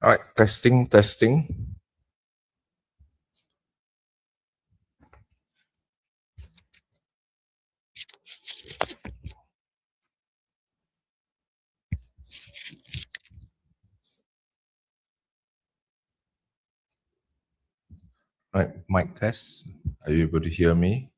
All right, testing, testing. All right, mic test. Are you able to hear me?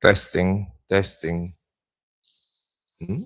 Testing, testing. Hmm?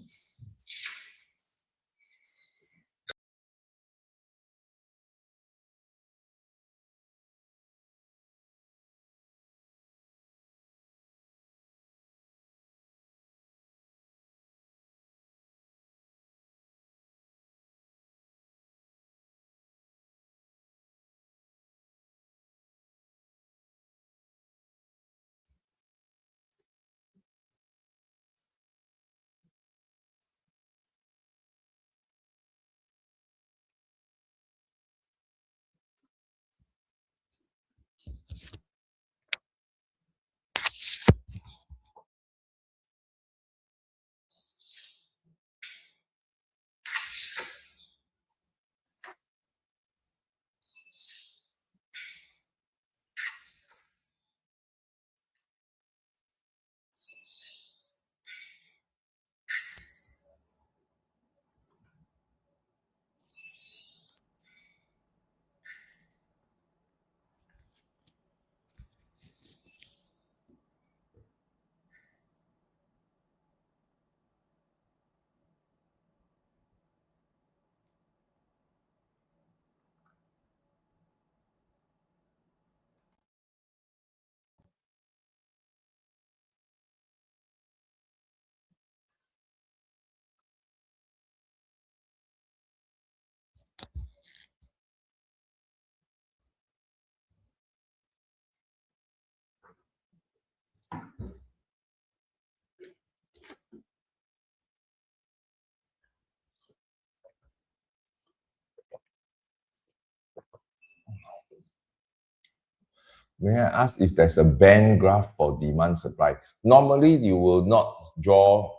May I ask if there's a band graph for demand supply? Normally, you will not draw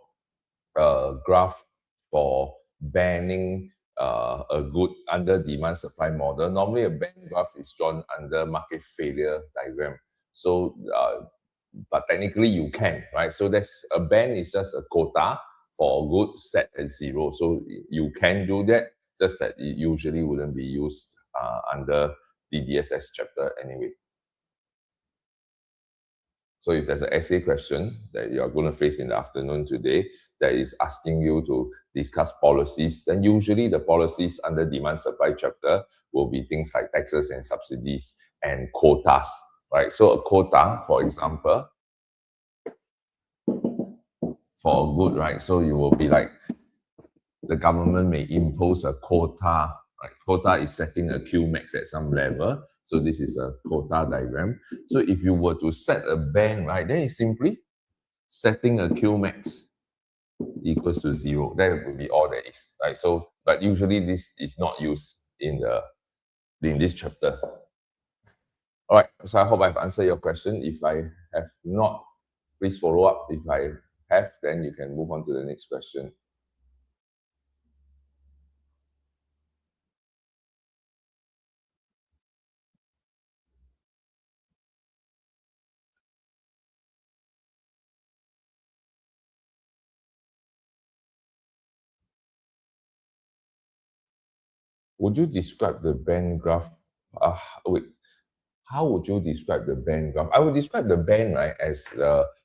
a graph for banning a good under demand supply model. Normally, a band graph is drawn under market failure diagram. So, but technically you can, right? So that's a band is just a quota for a good set at zero. So you can do that, just that it usually wouldn't be used under DDSS chapter anyway. So if there's an essay question that you're going to face in the afternoon today that is asking you to discuss policies, then usually the policies under demand supply chapter will be things like taxes and subsidies and quotas, right? So a quota, for example, for a good, right? So you will be like, the government may impose a quota, right? Quota is setting a Q max at some level. So this is a quota diagram. So if you were to set a band, right, then it's simply setting a Q max equals to zero. That would be all there is, right? So, but usually this is not used in this chapter. All right. So I hope I've answered your question. If I have not, please follow up. If I have, then you can move on to the next question. would you describe the band graph? Wait, how would you describe the band graph? I would describe the band, right, as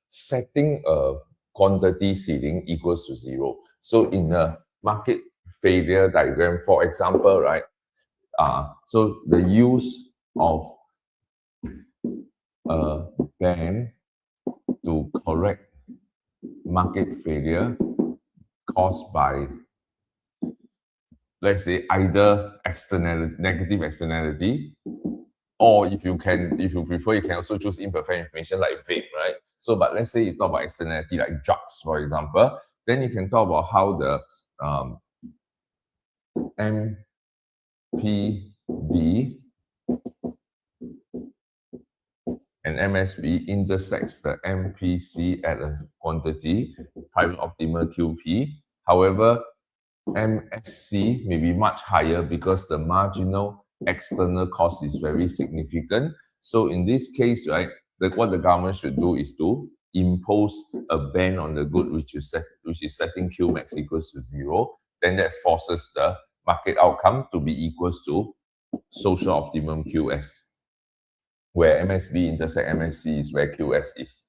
setting a quantity ceiling equals to 0. So in a market failure diagram, for example, right, so the use of a band to correct market failure caused by, let's say, either negative externality, or if you prefer, you can also choose imperfect information like vague, right? So, but let's say you talk about externality like drugs, for example, then you can talk about how the MPB and MSB intersects the MPC at a quantity, private optimal QP. However, MSC may be much higher because the marginal external cost is very significant. So in this case, right, what the government should do is to impose a ban on the good which is setting Qmax equals to 0. Then that forces the market outcome to be equals to social optimum QS, where MSB intersect MSC is where QS is.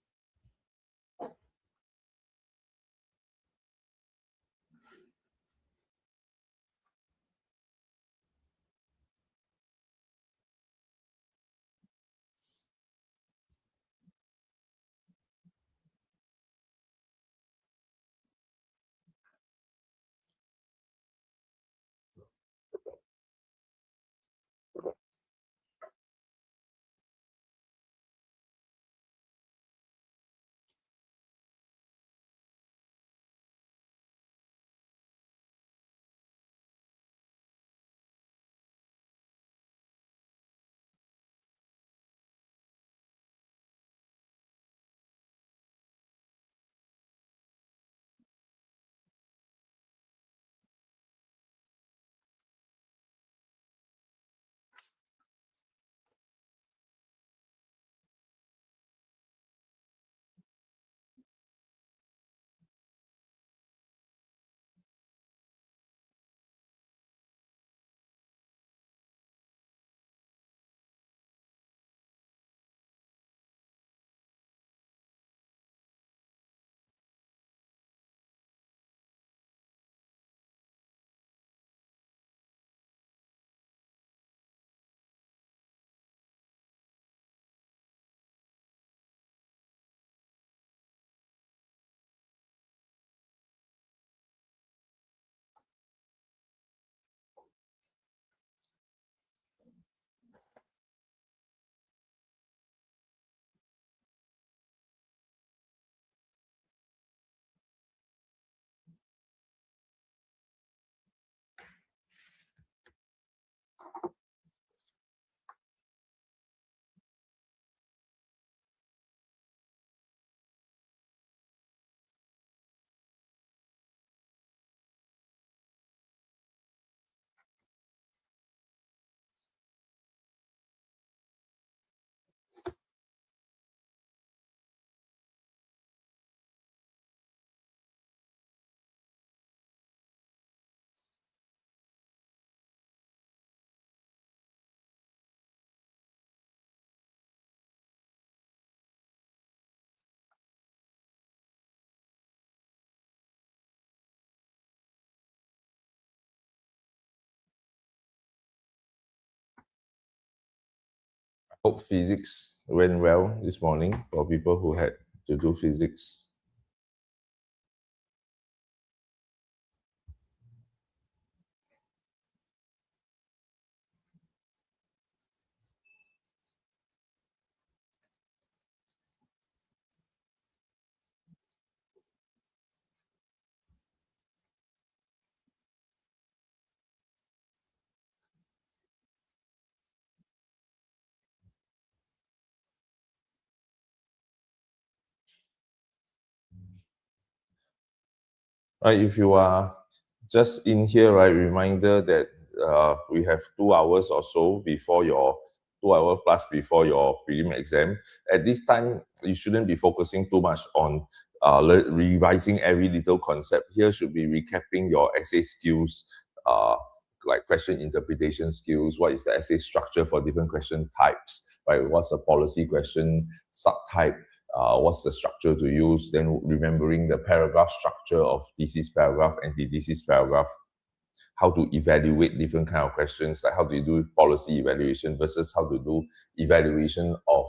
Hope physics went well this morning for people who had to do physics. Right, if you are just in here, right, reminder that we have 2 hours or so before your 2 hour plus before your prelim exam. At this time, you shouldn't be focusing too much on revising every little concept. Here should be recapping your essay skills, like question interpretation skills, what is the essay structure for different question types, right? What's the policy question subtype, what's the structure to use, then remembering the paragraph structure of thesis paragraph, anti-thesis paragraph, how to evaluate different kind of questions, like how do you do policy evaluation versus how to do evaluation of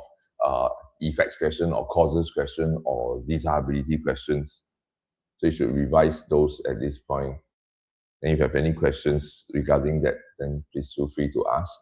effects question or causes question or desirability questions. So you should revise those at this point. And if you have any questions regarding that, then please feel free to ask.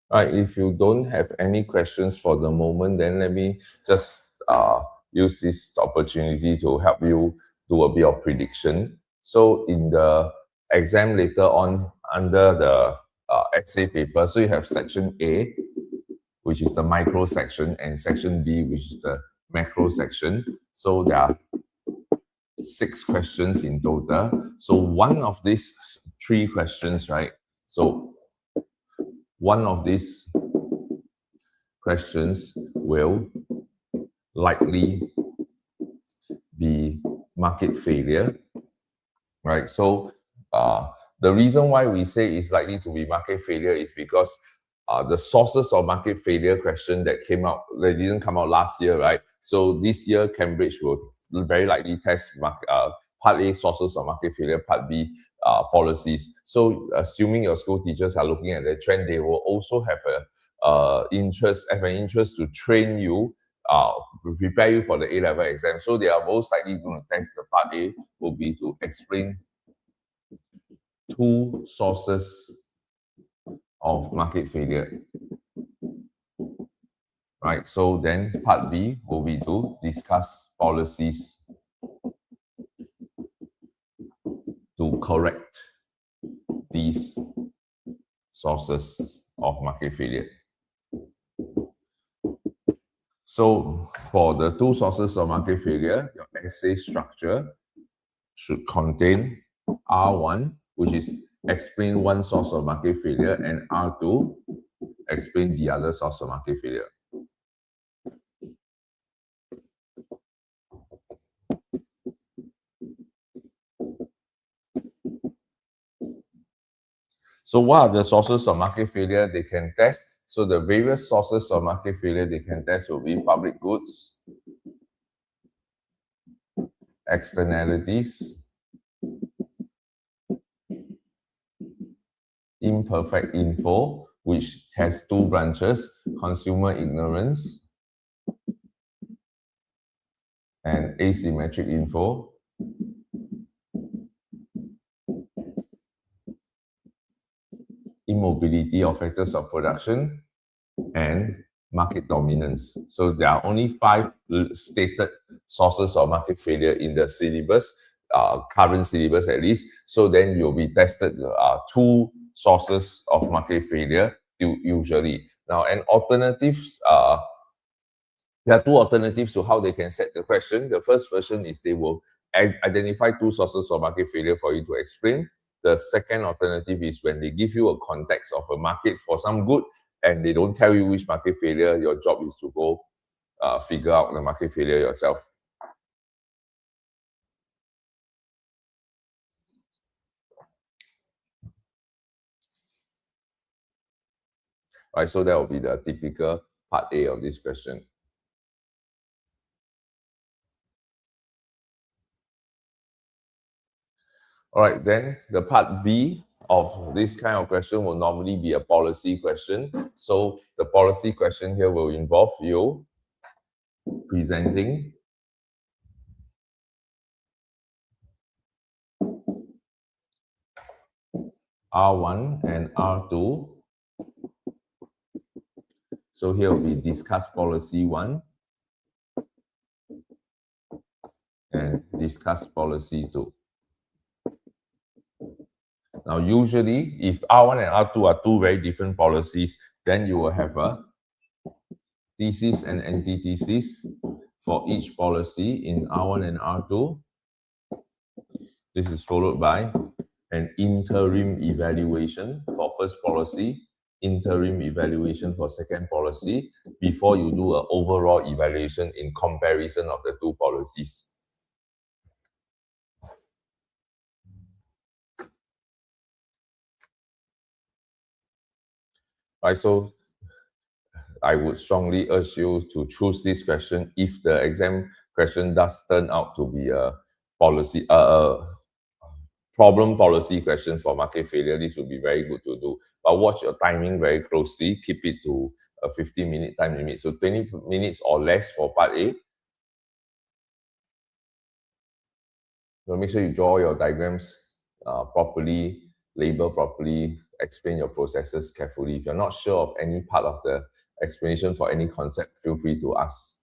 Right, if you don't have any questions for the moment, then let me just use this opportunity to help you do a bit of prediction. So in the exam later on, under the essay paper, so you have section A, which is the micro section, and section B, which is the macro section. So there are 6 questions in total. So one of these 3 questions, right? So one of these questions will likely be market failure, right? So the reason why we say it's likely to be market failure is because the sources of market failure question that came out, they didn't come out last year, right? So this year, Cambridge will very likely test Part A, sources of market failure, Part B, policies. So assuming your school teachers are looking at the trend, they will also have an interest to train you, prepare you for the A-level exam. So they are most likely going to test the Part A will be to explain 2 sources of market failure, right? So then Part B will be to discuss policies to correct these sources of market failure. So for the 2 sources of market failure, your essay structure should contain R1, which is explain one source of market failure, and R2, explain the other source of market failure. So what are the sources of market failure they can test? So the various sources of market failure they can test will be public goods, externalities, imperfect info, which has 2 branches, consumer ignorance and asymmetric info, immobility of factors of production, and market dominance. So there are only 5 stated sources of market failure in the syllabus, current syllabus at least. So then you'll be tested 2 sources of market failure usually. Now, and alternatives, there are 2 alternatives to how they can set the question. The first version is they will identify 2 sources of market failure for you to explain. The second alternative is when they give you a context of a market for some good and they don't tell you which market failure, your job is to go figure out the market failure yourself. Right, so that will be the typical part A of this question. All right, then the part B of this kind of question will normally be a policy question. So the policy question here will involve you presenting R1 and R2. So here we discuss policy 1 and discuss policy 2. Now, usually, if R1 and R2 are two very different policies, then you will have a thesis and antithesis for each policy in R1 and R2. This is followed by an interim evaluation for first policy, interim evaluation for second policy, before you do an overall evaluation in comparison of the two policies. Right, so I would strongly urge you to choose this question if the exam question does turn out to be a policy, problem policy question for market failure. This would be very good to do. But watch your timing very closely. Keep it to a 15-minute time limit. So 20 minutes or less for part A. So make sure you draw your diagrams properly, label properly, explain your processes carefully. If you're not sure of any part of the explanation for any concept, feel free to ask.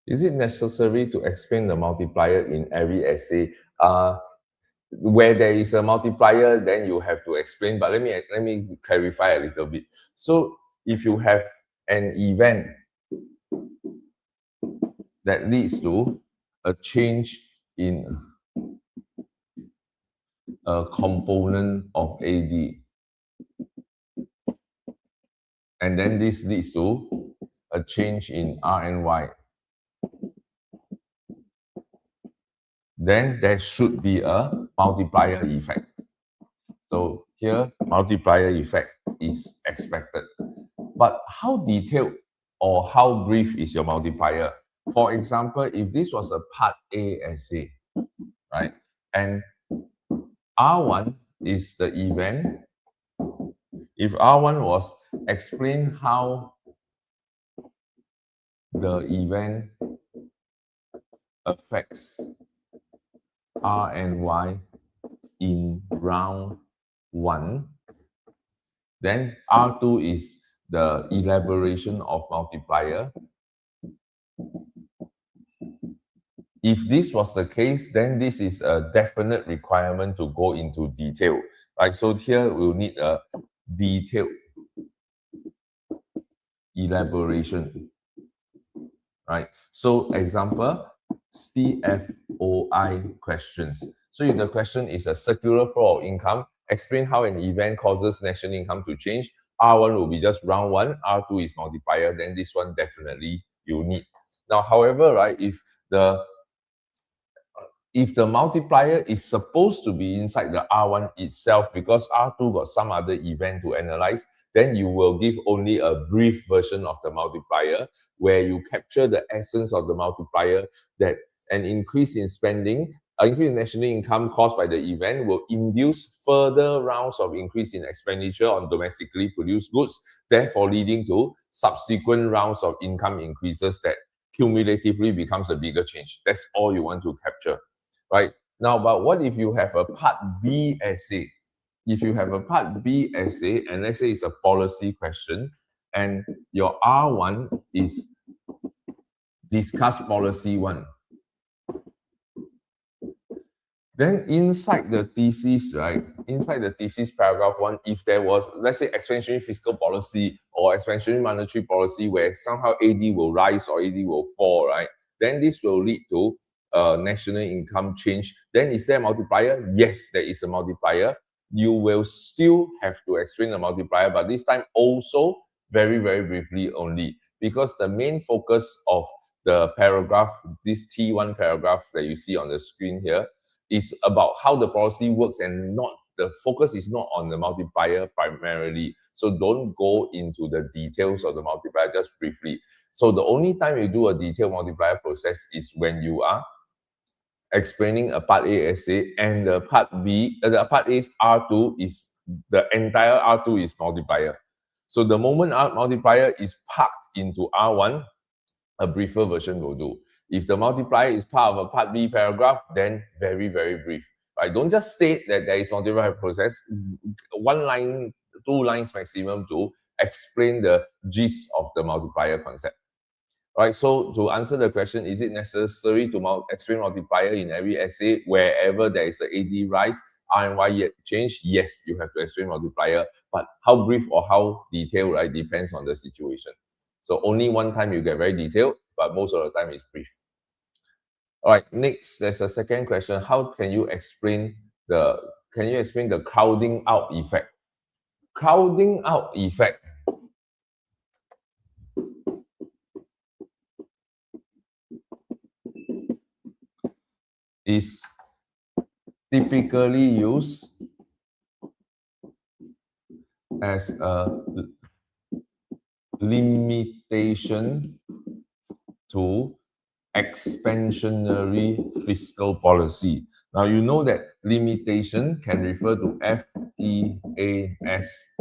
Is it necessary to explain the multiplier in every essay? Where there is a multiplier, then you have to explain. But let me clarify a little bit. So if you have an event that leads to a change in a component of AD, and then this leads to a change in R and Y, then there should be a multiplier effect. So here, multiplier effect is expected. But how detailed or how brief is your multiplier? For example, if this was a part A essay, right, and R1 is the event, if R1 was explain how the event affects R and Y in round 1, then R2 is the elaboration of multiplier. If this was the case, then this is a definite requirement to go into detail, right? So here we'll need a detailed elaboration, right? So example, CFOI questions. So if the question is a circular flow of income, explain how an event causes national income to change. R1 will be just round 1, R2 is multiplier, then this one definitely you need. Now, however, right, if the multiplier is supposed to be inside the R1 itself because R2 got some other event to analyze, then you will give only a brief version of the multiplier where you capture the essence of the multiplier, that an increase in spending, an increase in national income caused by the event will induce further rounds of increase in expenditure on domestically produced goods, therefore leading to subsequent rounds of income increases that cumulatively becomes a bigger change. That's all you want to capture. Right? Now, but what if you have a part B essay? If you have a part B essay, and let's say it's a policy question, and your R1 is discuss policy 1. Then inside the thesis, right? Inside the thesis paragraph 1, if there was, let's say, expansionary fiscal policy or expansionary monetary policy where somehow AD will rise or AD will fall, right? Then this will lead to national income change. Then is there a multiplier? Yes, there is a multiplier. You will still have to explain the multiplier, but this time also very, very briefly only, because the main focus of the paragraph, this T1 paragraph that you see on the screen here, is about how the policy works, and not the focus is not on the multiplier primarily. So don't go into the details of the multiplier, just briefly. So the only time you do a detailed multiplier process is when you are explaining a part A essay, and the part B, the part A's R2 is the entire R2 is multiplier. So the moment R multiplier is packed into R1, a briefer version will do. If the multiplier is part of a part B paragraph, then very, very brief. Right? Don't just state that there is multiplier process. 1 line, 2 lines maximum to explain the gist of the multiplier concept. Right, so to answer the question, is it necessary to explain multiplier in every essay wherever there is an AD rise, R and Y change? Yes, you have to explain multiplier, but how brief or how detailed, right, depends on the situation. So only one time you get very detailed, but most of the time it's brief. All right, next, there's a second question. How can you explain the crowding out effect? Crowding out effect is typically used as a limitation to expansionary fiscal policy. Now, you know that limitation can refer to FEAST.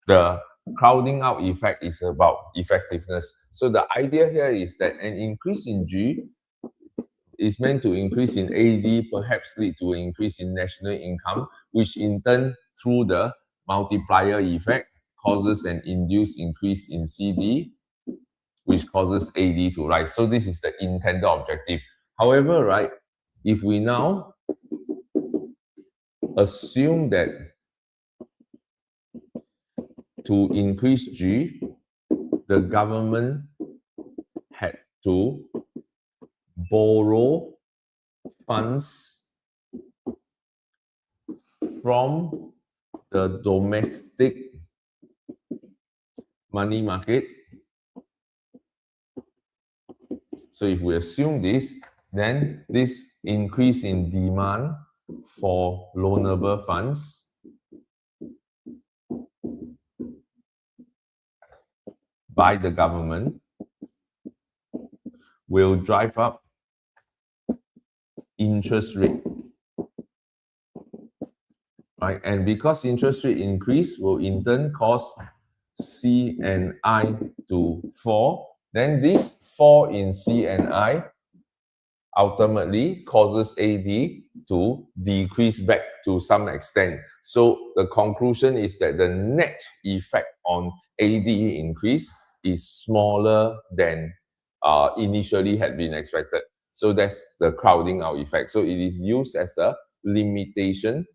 The crowding out effect is about effectiveness. So the idea here is that an increase in G is meant to increase in AD, perhaps lead to an increase in national income, which in turn, through the multiplier effect, causes an induced increase in CD, which causes AD to rise. So this is the intended objective. However, right, if we now assume that to increase G, the government had to borrow funds from the domestic money market. So if we assume this, then this increase in demand for loanable funds by the government will drive up interest rate. Right? And because interest rate increase will in turn cause C and I to fall, then this fall in C and I ultimately causes AD to decrease back to some extent. So the conclusion is that the net effect on AD increase is smaller than initially had been expected. So that's the crowding out effect. So it is used as a limitation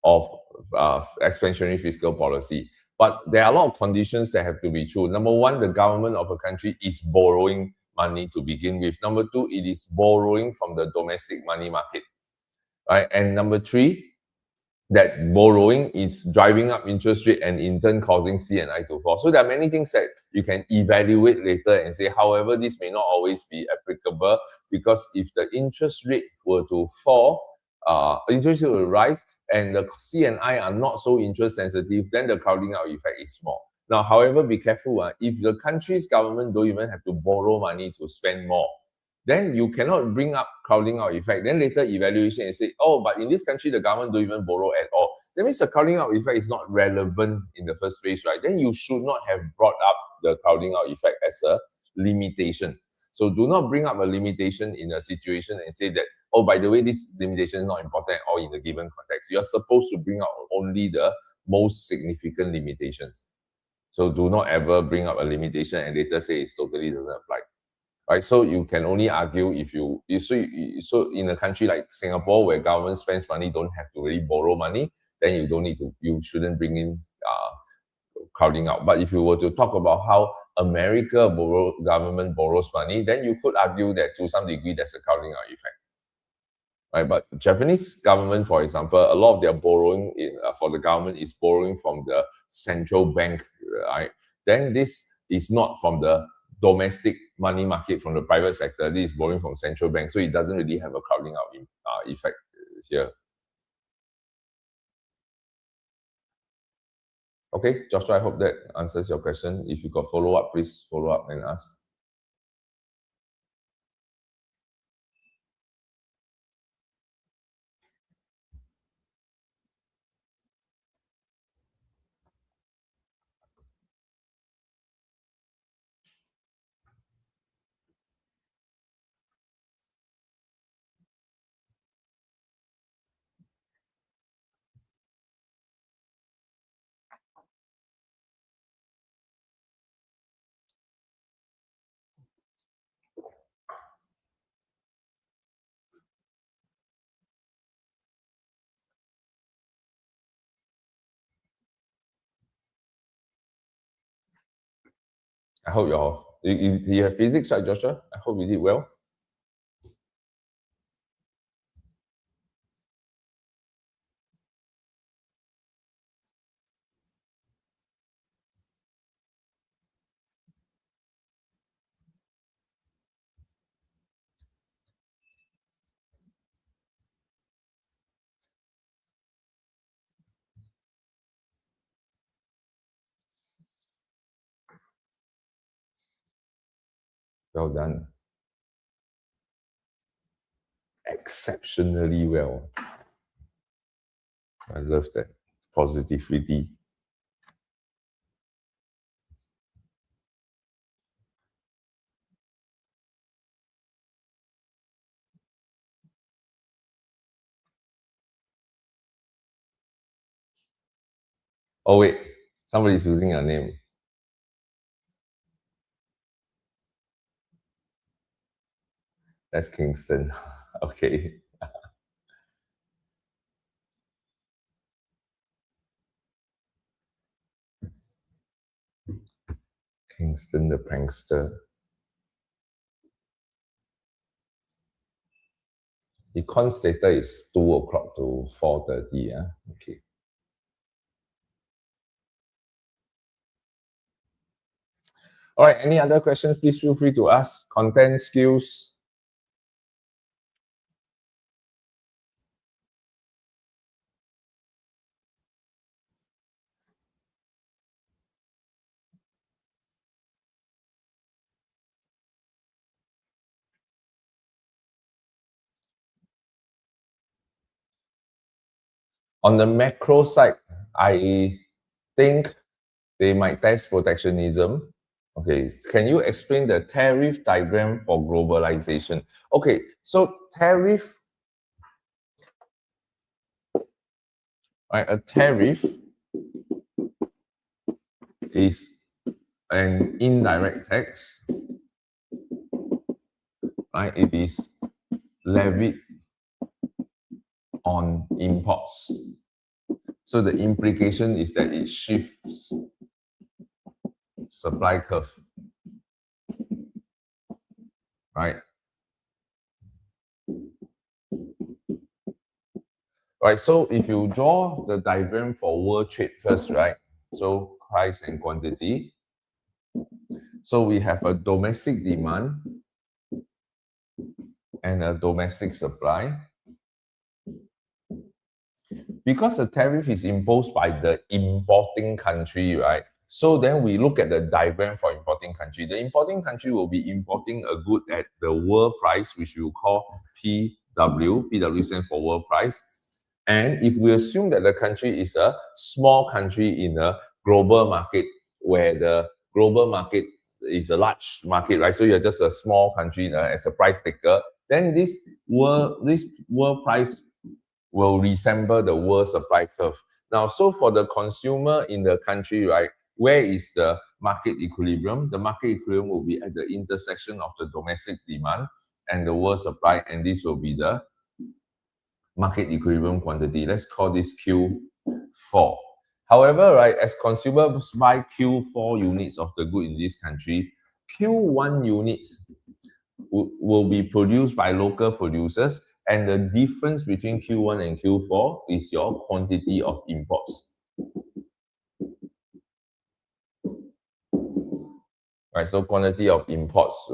of expansionary fiscal policy. But there are a lot of conditions that have to be true. Number one, the government of a country is borrowing money to begin with. Number two, it is borrowing from the domestic money market. Right? And number three, that borrowing is driving up interest rate and in turn causing C and I to fall. So there are many things that you can evaluate later and say, however, this may not always be applicable, because if the interest rate were to fall, interest rate will rise and the C and I are not so interest sensitive, then the crowding out effect is small. Now, however, be careful. If the country's government don't even have to borrow money to spend more, then you cannot bring up crowding out effect. Then later evaluation and say, oh, but in this country, the government don't even borrow at all. That means the crowding out effect is not relevant in the first place, right? Then you should not have brought up the crowding out effect as a limitation. So do not bring up a limitation in a situation and say that, oh, by the way, this limitation is not important at all in the given context. You are supposed to bring up only the most significant limitations. So do not ever bring up a limitation and later say it totally doesn't apply. Right, so you can only argue if so in a country like Singapore, where government spends money, don't have to really borrow money, then you shouldn't bring in crowding out. But if you were to talk about how government borrows money, then you could argue that to some degree there's a crowding out effect. Right, but Japanese government, for example, a lot of their borrowing for the government is borrowing from the central bank, right? then this is not from the domestic money market, from the private sector. This is borrowing from central banks, so it doesn't really have a crowding out effect here. Okay, Joshua, I hope that answers your question. If you got follow-up, please follow up and ask. I hope you have physics, right, Joshua? I hope you did well. Well done. Exceptionally well. I love that positivity. Oh wait, somebody's using your name. That's Kingston. Okay. Kingston the prankster. The cons data is 2 o'clock to 4:30. Yeah. Okay. All right. Any other questions? Please feel free to ask. Content skills. On the macro side, I think they might test protectionism. Okay, can you explain the tariff diagram for globalization? Okay, so tariff, right? A tariff is an indirect tax, right? It is levied on imports. So the implication is that it shifts supply curve, right? Right, so if you draw the diagram for world trade first, right? So price and quantity. So we have a domestic demand and a domestic supply. Because the tariff is imposed by the importing country, right? So then we look at the diagram for importing country. The importing country will be importing a good at the world price, which we will call PW. PW stands for world price. And if we assume that the country is a small country in a global market, where the global market is a large market, right? So you're just a small country as a price taker, then this world price will resemble the world supply curve. Now, so for the consumer in the country, right, where is the market equilibrium? The market equilibrium will be at the intersection of the domestic demand and the world supply, and this will be the market equilibrium quantity. Let's call this Q4. However, right, as consumers buy Q4 units of the good in this country, Q1 units will be produced by local producers, and the difference between Q1 and Q4 is your quantity of imports. right? So quantity of imports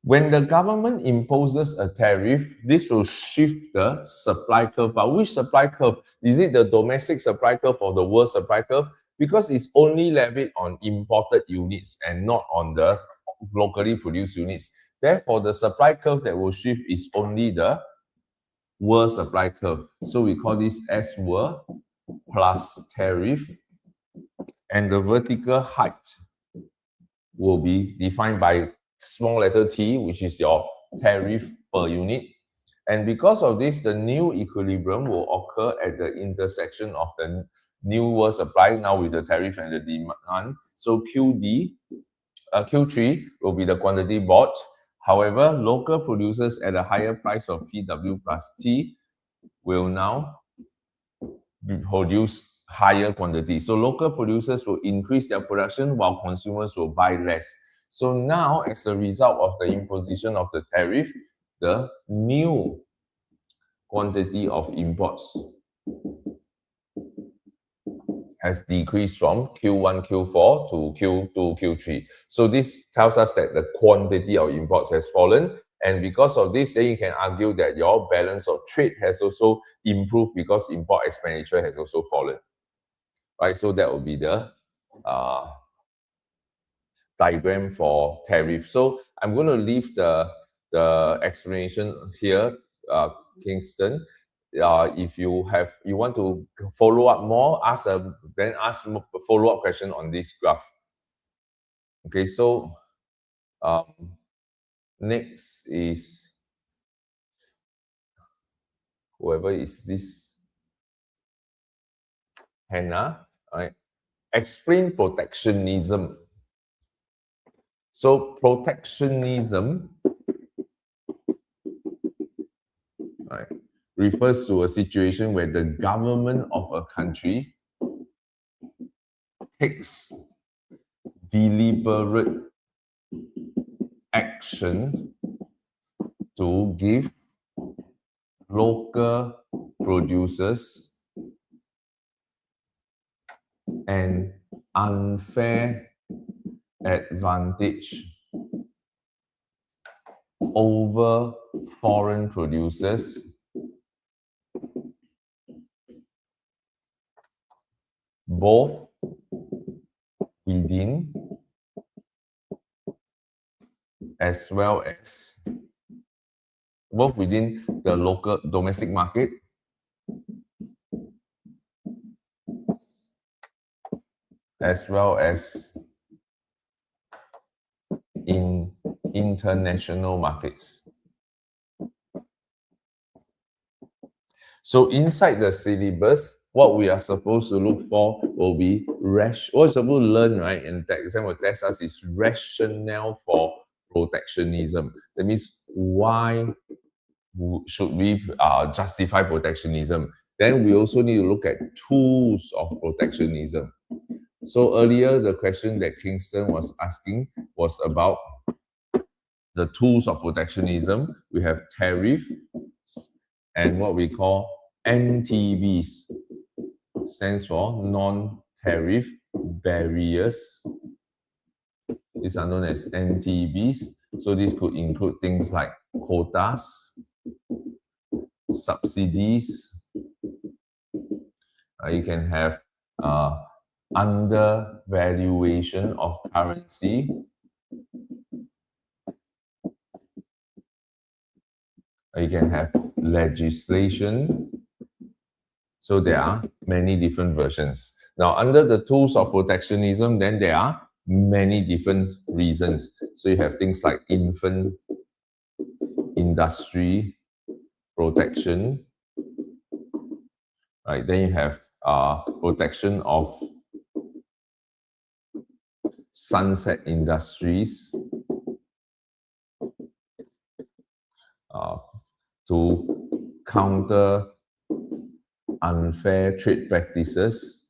when the government imposes a tariff, this will shift the supply curve. But which supply curve? Is it the domestic supply curve or the world supply curve? Because it's only levied on imported units and not on the locally produced units. Therefore, the supply curve that will shift is only the world supply curve. So we call this S world plus tariff. And the vertical height will be defined by small letter t, which is your tariff per unit. And because of this, the new equilibrium will occur at the intersection of the new world supply now with the tariff and the demand. So Q3 will be the quantity bought. However, local producers at a higher price of PW plus T will now produce higher quantity. So local producers will increase their production while consumers will buy less. So now, as a result of the imposition of the tariff, the new quantity of imports has decreased from Q1, Q4 to Q2, Q3. So this tells us that the quantity of imports has fallen. And because of this, then you can argue that your balance of trade has also improved because import expenditure has also fallen. Right, so that will be the diagram for tariff. So I'm going to leave the explanation here, Kingston. If you want to follow up more, then ask follow-up question on this graph. Okay, so next is whoever is this, Hannah. All right, explain protectionism. So protectionism, right, refers to a situation where the government of a country takes deliberate action to give local producers an unfair advantage over foreign producers both within as well as both within the local domestic market as well as in international markets. So inside the syllabus, what we are supposed to look for will be what we're supposed to learn, right? And the exam will test us is rationale for protectionism. That means why should we justify protectionism? Then we also need to look at tools of protectionism. So earlier, the question that Kingston was asking was about the tools of protectionism. We have tariff and what we call NTBs, stands for non-tariff barriers. These are known as NTBs. So this could include things like quotas, subsidies. You can have undervaluation of currency. You can have legislation. So there are many different versions. Now, under the tools of protectionism, then there are many different reasons. So you have things like infant industry protection, right? Then you have protection of sunset industries, to counter unfair trade practices.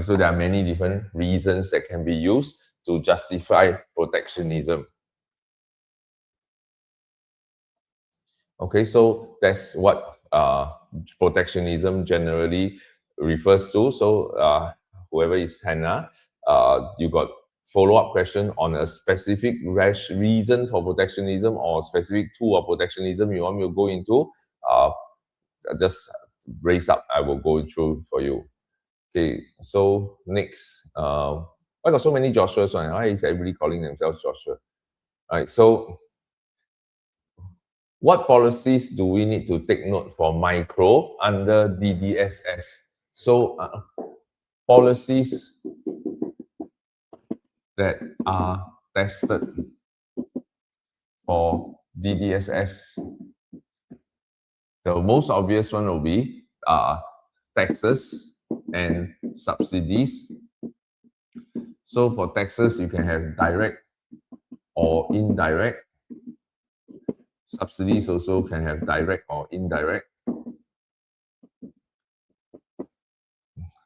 So there are many different reasons that can be used to justify protectionism. Okay, so that's what protectionism generally refers to. So whoever is Hannah, you got follow-up question on a specific reason for protectionism or specific tool of protectionism you want me to go into, just raise up. I will go through for you. Okay, so next, why got so many Joshua's? Why is everybody calling themselves Joshua? All right, so what policies do we need to take note for micro under DDSS? So policies that are tested for DDSS, the most obvious one will be taxes and subsidies. So for taxes, you can have direct or indirect. Subsidies also can have direct or indirect.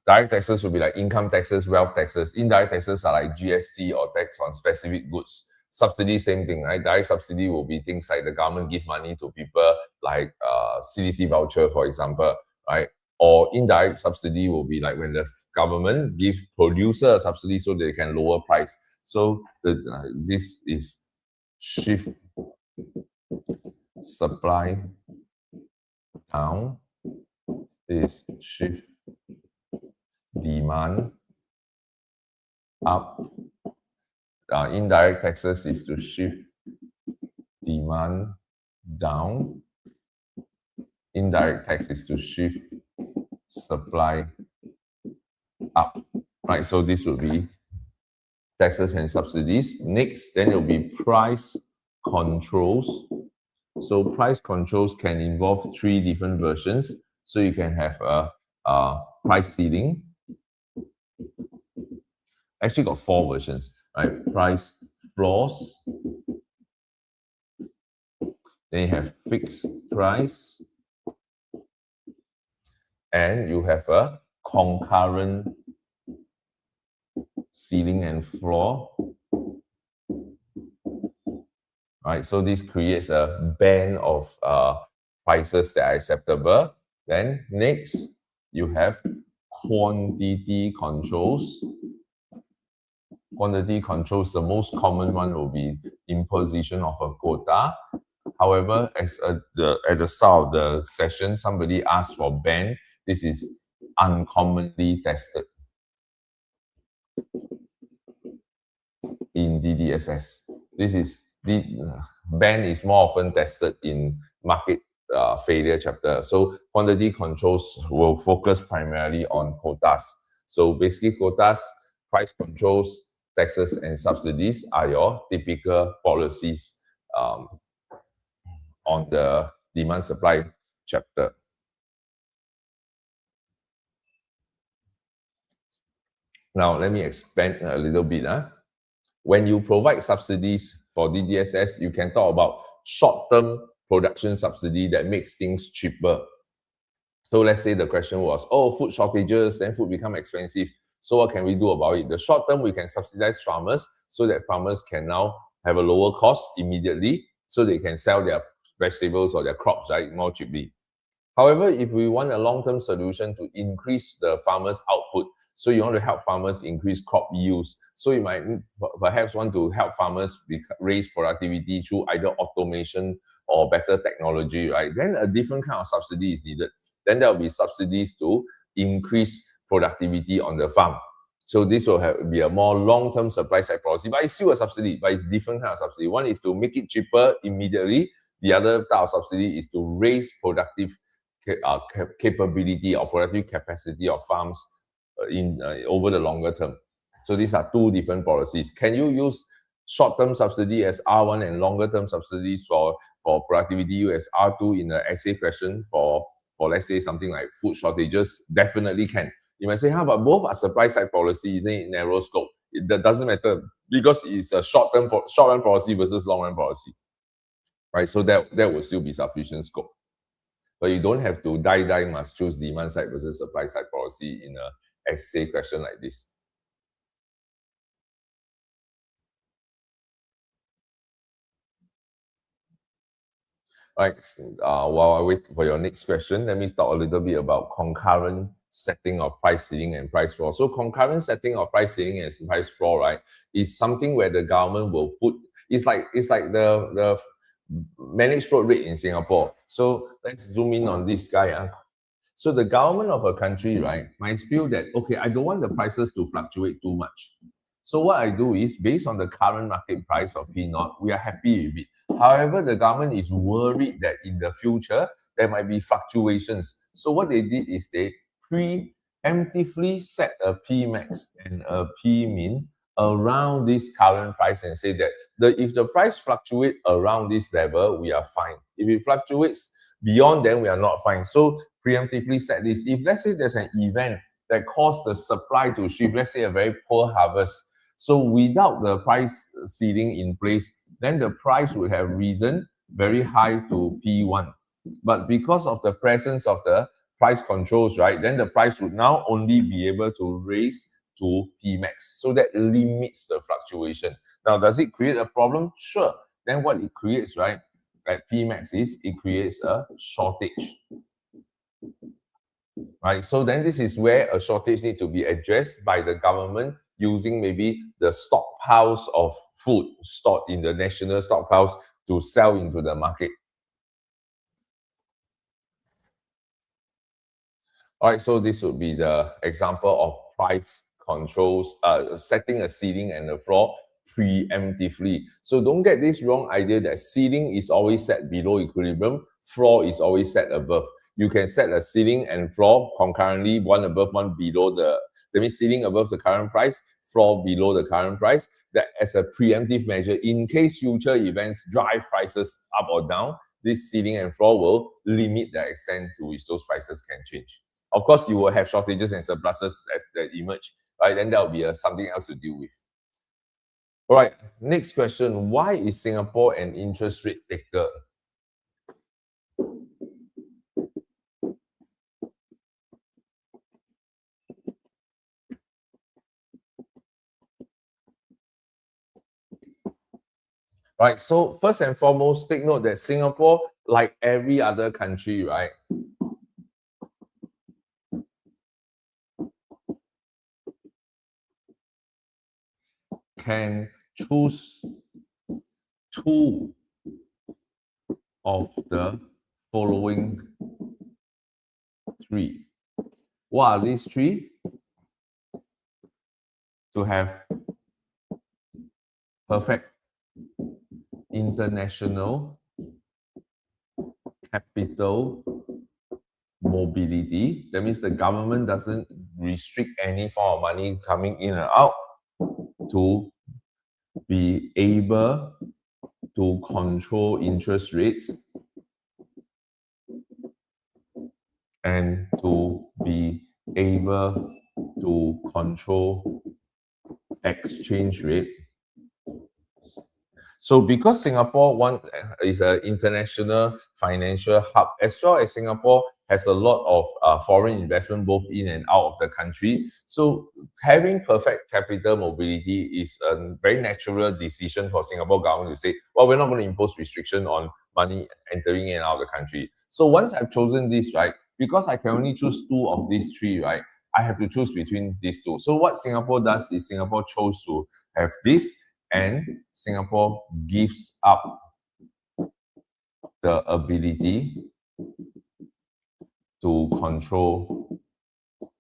Direct taxes will be like income taxes, wealth taxes. Indirect taxes are like GST or tax on specific goods. Subsidy, same thing, right? Direct subsidy will be things like the government give money to people, like CDC voucher, for example, right? Or indirect subsidy will be like when the government give producer a subsidy so they can lower price. So this is shift supply down, is shift demand up. Indirect taxes is to shift demand down. Indirect tax is to shift supply up. Right, so this would be taxes and subsidies. Next, then it will be price controls. So price controls can involve three different versions. So you can have a price ceiling. Actually got four versions, right? Price floors. Then you have fixed price. And you have a concurrent ceiling and floor. Right, so this creates a band of prices that are acceptable. Then next, you have quantity controls. Quantity controls, the most common one will be imposition of a quota. However, as at the start of the session, somebody asked for ban. This is uncommonly tested in DDSS. This is the ban is more often tested in market failure chapter. So quantity controls will focus primarily on quotas. So basically quotas, price controls, taxes and subsidies are your typical policies on the demand supply chapter. Now let me expand a little bit. When you provide subsidies for DDSS, you can talk about short-term production subsidy that makes things cheaper. So let's say the question was, oh, food shortages, then food become expensive. So what can we do about it? The short term, we can subsidize farmers so that farmers can now have a lower cost immediately so they can sell their vegetables or their crops, right, more cheaply. However, if we want a long-term solution to increase the farmers' output, so you want to help farmers increase crop yields, so you might perhaps want to help farmers raise productivity through either automation or better technology, right? Then a different kind of subsidy is needed. Then there will be subsidies to increase productivity on the farm. So this will be a more long-term supply side policy, but it's still a subsidy, but it's different kind of subsidy. One is to make it cheaper immediately. The other type of subsidy is to raise productive capability or productive capacity of farms over the longer term. So these are two different policies. Can you use short-term subsidy as R1 and longer-term subsidies for productivity as R2 in the essay question for let's say something like food shortages? Definitely can. You might say, but both are supply-side policy, isn't it narrow scope? That doesn't matter because it's a short-run policy versus long-run policy, right? So that will still be sufficient scope. But you don't have to must choose demand side versus supply side policy in a essay question like this. Right. While I wait for your next question, let me talk a little bit about concurrent setting of price ceiling and price floor. So concurrent setting of price ceiling and price floor, right, is something where the government will put. It's like the managed float rate in Singapore. So let's zoom in on this guy. So the government of a country, right, might feel that, okay, I don't want the prices to fluctuate too much. So what I do is, based on the current market price of P0, we are happy with it. However, the government is worried that in the future, there might be fluctuations. So what they did is they preemptively set a P max and a P min around this current price and say that if the price fluctuate around this level, we are fine. If it fluctuates beyond, then we are not fine. So preemptively set this. If let's say there's an event that caused the supply to shift, let's say a very poor harvest, so without the price ceiling in place, then the price would have risen very high to P1. But because of the presence of the price controls, right, then the price would now only be able to raise to P-max. So that limits the fluctuation. Now, does it create a problem? Sure. Then what it creates, right, at P-max is it creates a shortage. Right, so then this is where a shortage needs to be addressed by the government using maybe the stockpiles of food stored in the national stockpiles to sell into the market. All right, so this would be the example of price controls, setting a ceiling and a floor preemptively. So don't get this wrong idea that ceiling is always set below equilibrium, floor is always set above. You can set a ceiling and floor concurrently, one above, one below that means ceiling above the current price, floor below the current price, that as a preemptive measure, in case future events drive prices up or down, this ceiling and floor will limit the extent to which those prices can change. Of course, you will have shortages and surpluses as that emerge, right? Then that will be something else to deal with. All right, next question. Why is Singapore an interest rate taker? Right, so first and foremost, take note that Singapore, like every other country, right, can choose two of the following three. What are these three? To have perfect international capital mobility. That means the government doesn't restrict any form of money coming in and out, to be able to control interest rates, and to be able to control exchange rate. So because Singapore is an international financial hub, as well as Singapore has a lot of foreign investment both in and out of the country, so having perfect capital mobility is a very natural decision for Singapore government to say, well, we're not going to impose restriction on money entering in and out of the country. So once I've chosen this, right, because I can only choose two of these three, right, I have to choose between these two. So what Singapore does is Singapore chose to have this, and Singapore gives up the ability to control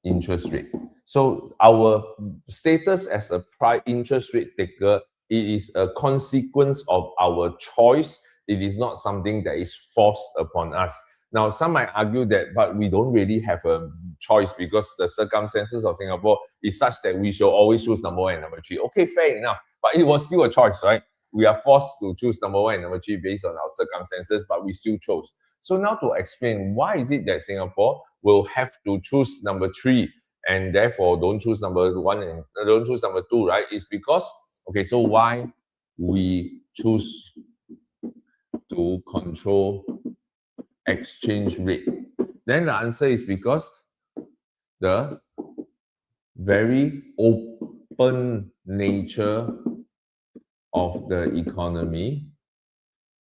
interest rate. So our status as a interest rate taker, it is a consequence of our choice. It is not something that is forced upon us. Now, some might argue that, but we don't really have a choice because the circumstances of Singapore is such that we should always choose number one and number three. Okay, fair enough. But it was still a choice, right? We are forced to choose number one and number three based on our circumstances, but we still chose. So now to explain, why is it that Singapore will have to choose number three and therefore don't choose number one and don't choose number two, right? It's because, okay, so why we choose to control exchange rate? Then the answer is because the very open nature of the economy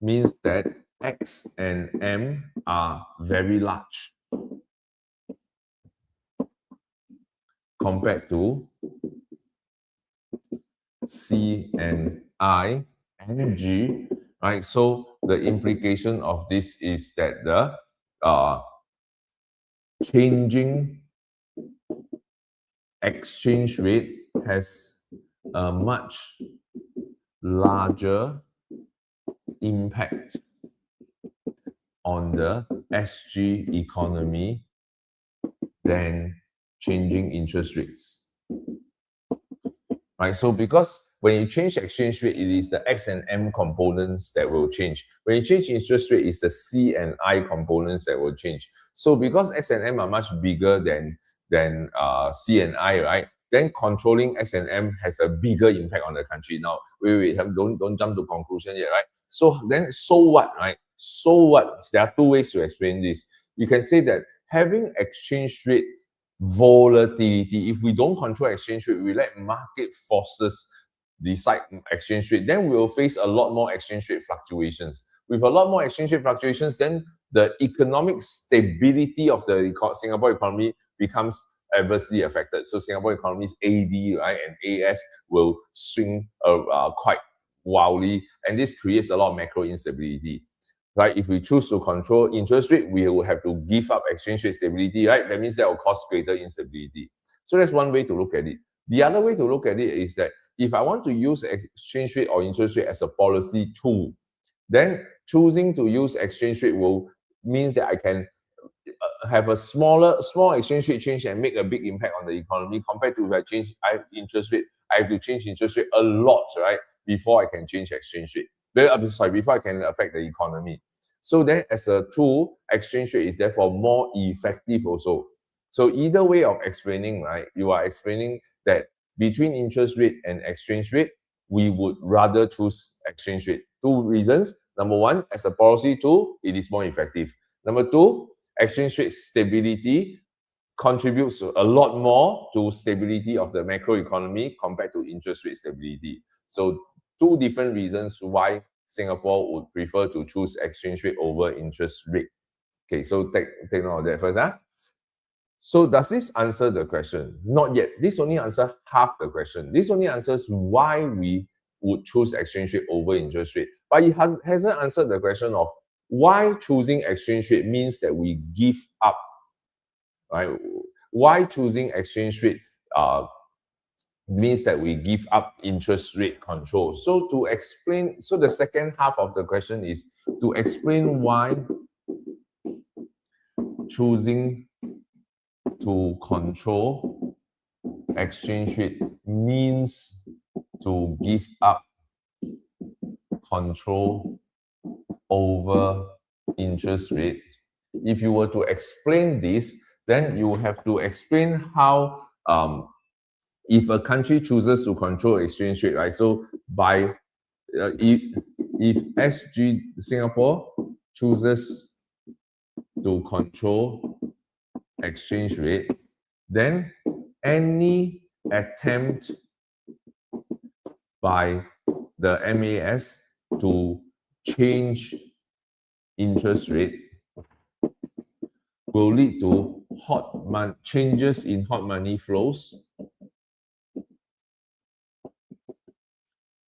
means that X and M are very large compared to C and I and G, right? So the implication of this is that the changing exchange rate has a much larger impact on the SG economy than changing interest rates. Right, so because when you change exchange rate, it is the X and M components that will change. When you change interest rate, it's the C and I components that will change. So because X and M are much bigger than C and I, right? Then controlling X and M has a bigger impact on the country. Now, wait, don't jump to conclusion yet, right? So then, so what, right? So what? There are two ways to explain this. You can say that having exchange rate volatility, if we don't control exchange rate, we let market forces decide exchange rate, then we will face a lot more exchange rate fluctuations. With a lot more exchange rate fluctuations, then the economic stability of the Singapore economy becomes adversely affected. So Singapore economy's AD, right, and AS will swing quite wildly, and this creates a lot of macro instability. Right? If we choose to control interest rate, we will have to give up exchange rate stability, right? That means that will cause greater instability. So that's one way to look at it. The other way to look at it is that if I want to use exchange rate or interest rate as a policy tool, then choosing to use exchange rate will mean that I can have a small exchange rate change and make a big impact on the economy compared to if I change interest rate, I have to change interest rate a lot, right? Before I can change exchange rate. Before I can affect the economy. So then as a tool, exchange rate is therefore more effective also. So either way of explaining, right, you are explaining that between interest rate and exchange rate, we would rather choose exchange rate. Two reasons. Number one, as a policy tool, it is more effective. Number two, exchange rate stability contributes a lot more to stability of the macro economy compared to interest rate stability. So two different reasons why Singapore would prefer to choose exchange rate over interest rate. Okay, so take note of that first. So does this answer the question? Not yet. This only answers half the question. This only answers why we would choose exchange rate over interest rate. But it hasn't answered the question of why choosing exchange rate means that we give up, right? Why choosing exchange rate means that we give up interest rate control. So to explain, so the second half of the question is to explain why choosing to control exchange rate means to give up control over interest rate. If you were to explain this, then you have to explain how if a country chooses to control exchange rate, right? So by if SG Singapore chooses to control exchange rate, then any attempt by the MAS to change interest rate will lead to changes in hot money flows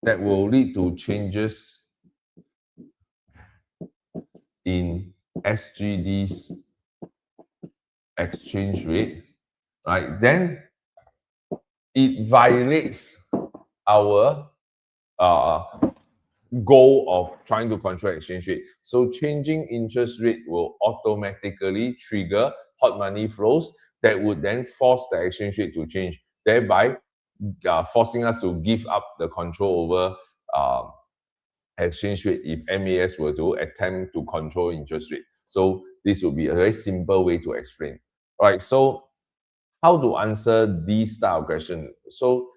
that will lead to changes in SGD's exchange rate, right? Then it violates our goal of trying to control exchange rate. So changing interest rate will automatically trigger hot money flows that would then force the exchange rate to change, thereby forcing us to give up the control over exchange rate if MAS were to attempt to control interest rate. So this would be a very simple way to explain. All right, so how to answer these type of question? So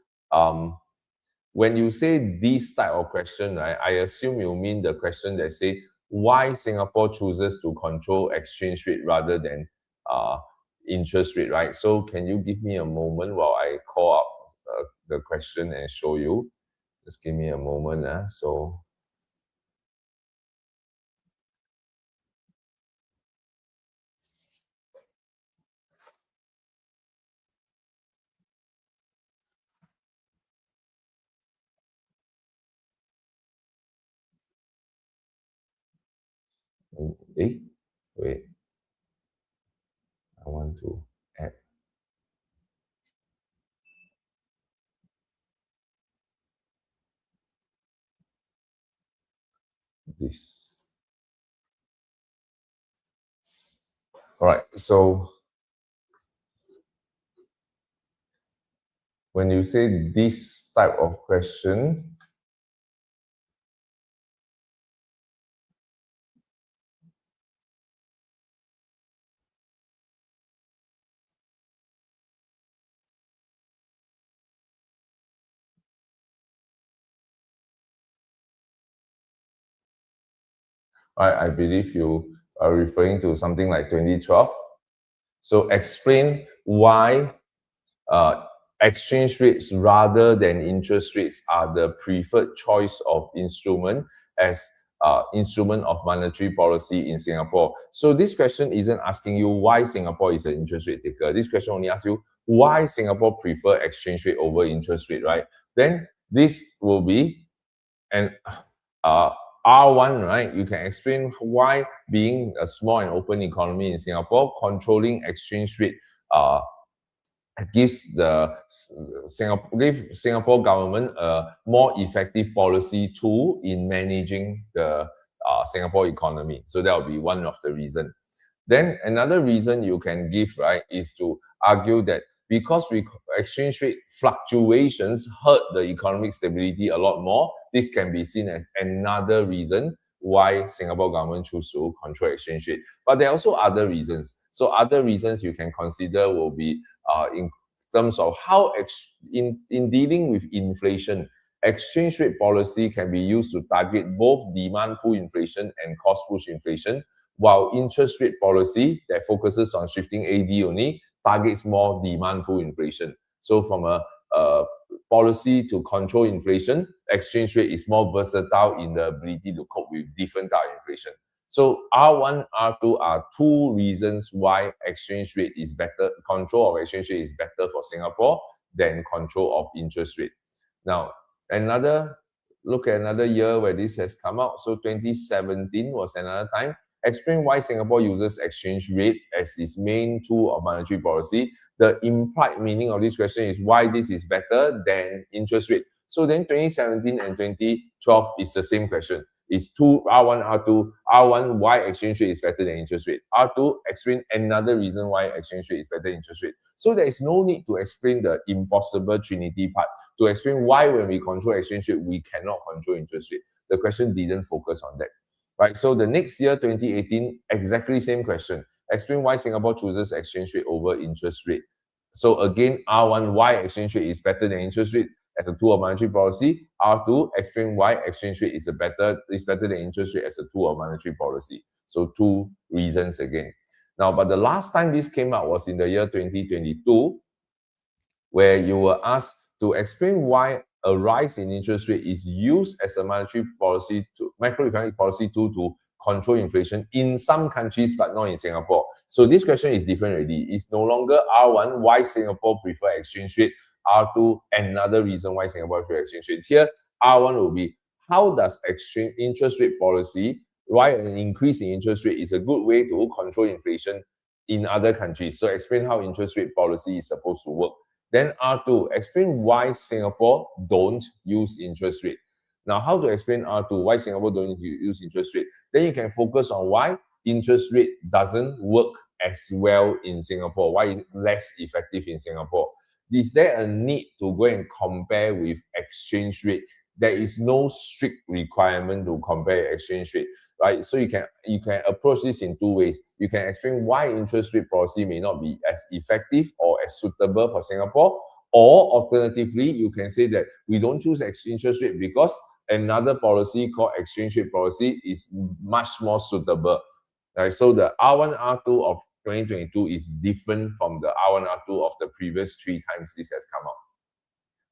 when you say this type of question, right, I assume you mean the question that say why Singapore chooses to control exchange rate rather than interest rate, right? So can you give me a moment while I call up the question and show you? Just give me a moment. So Wait, I want to add this. All right, so when you say this type of question, I believe you are referring to something like 2012. So explain why exchange rates rather than interest rates are the preferred choice of instrument as instrument of monetary policy in Singapore. So this question isn't asking you why Singapore is an interest rate taker. This question only asks you why Singapore prefer exchange rate over interest rate, right? Then this will be an R1, right? You can explain why being a small and open economy in Singapore, controlling exchange rate gives the Singapore government a more effective policy tool in managing the Singapore economy. So that will be one of the reasons. Then another reason you can give, right, is to argue that because exchange rate fluctuations hurt the economic stability a lot more, this can be seen as another reason why Singapore government choose to control exchange rate. But there are also other reasons. So other reasons you can consider will be in terms of how in dealing with inflation, exchange rate policy can be used to target both demand pull inflation and cost push inflation, while interest rate policy that focuses on shifting AD only targets more demand pull inflation. So from a policy to control inflation, exchange rate is more versatile in the ability to cope with different type of inflation. So R1, R2 are two reasons why exchange rate is better, control of exchange rate is better for Singapore than control of interest rate. Now, look at another year where this has come out. So 2017 was another time. Explain why Singapore uses exchange rate as its main tool of monetary policy. The implied meaning of this question is why this is better than interest rate. So then 2017 and 2012 is the same question. It's R1, R2. R1, why exchange rate is better than interest rate. R2, explain another reason why exchange rate is better than interest rate. So there is no need to explain the impossible trinity part, to explain why when we control exchange rate, we cannot control interest rate. The question didn't focus on that. Right, so the next year, 2018, exactly same question. Explain why Singapore chooses exchange rate over interest rate. So again, R1, why exchange rate is better than interest rate as a tool of monetary policy. R2, explain why exchange rate is better than interest rate as a tool of monetary policy. So two reasons again. Now, but the last time this came out was in the year 2022, where you were asked to explain why a rise in interest rate is used as a monetary policy macroeconomic policy tool to control inflation in some countries, but not in Singapore. So this question is different already. It's no longer R1, why Singapore prefer exchange rate. R2, another reason why Singapore prefer exchange rate. Here, R1 will be, how does interest rate policy, why an increase in interest rate is a good way to control inflation in other countries. So explain how interest rate policy is supposed to work. Then R2, explain why Singapore don't use interest rate. Now, how to explain R2, why Singapore don't use interest rate? Then you can focus on why interest rate doesn't work as well in Singapore, why it's less effective in Singapore. Is there a need to go and compare with exchange rate? There is no strict requirement to compare exchange rate, right? So you can approach this in two ways. You can explain why interest rate policy may not be as effective or as suitable for Singapore, or alternatively, you can say that we don't choose interest rate because another policy called exchange rate policy is much more suitable. Right? So the R1, R2 of 2022 is different from the R1, R2 of the previous three times this has come out.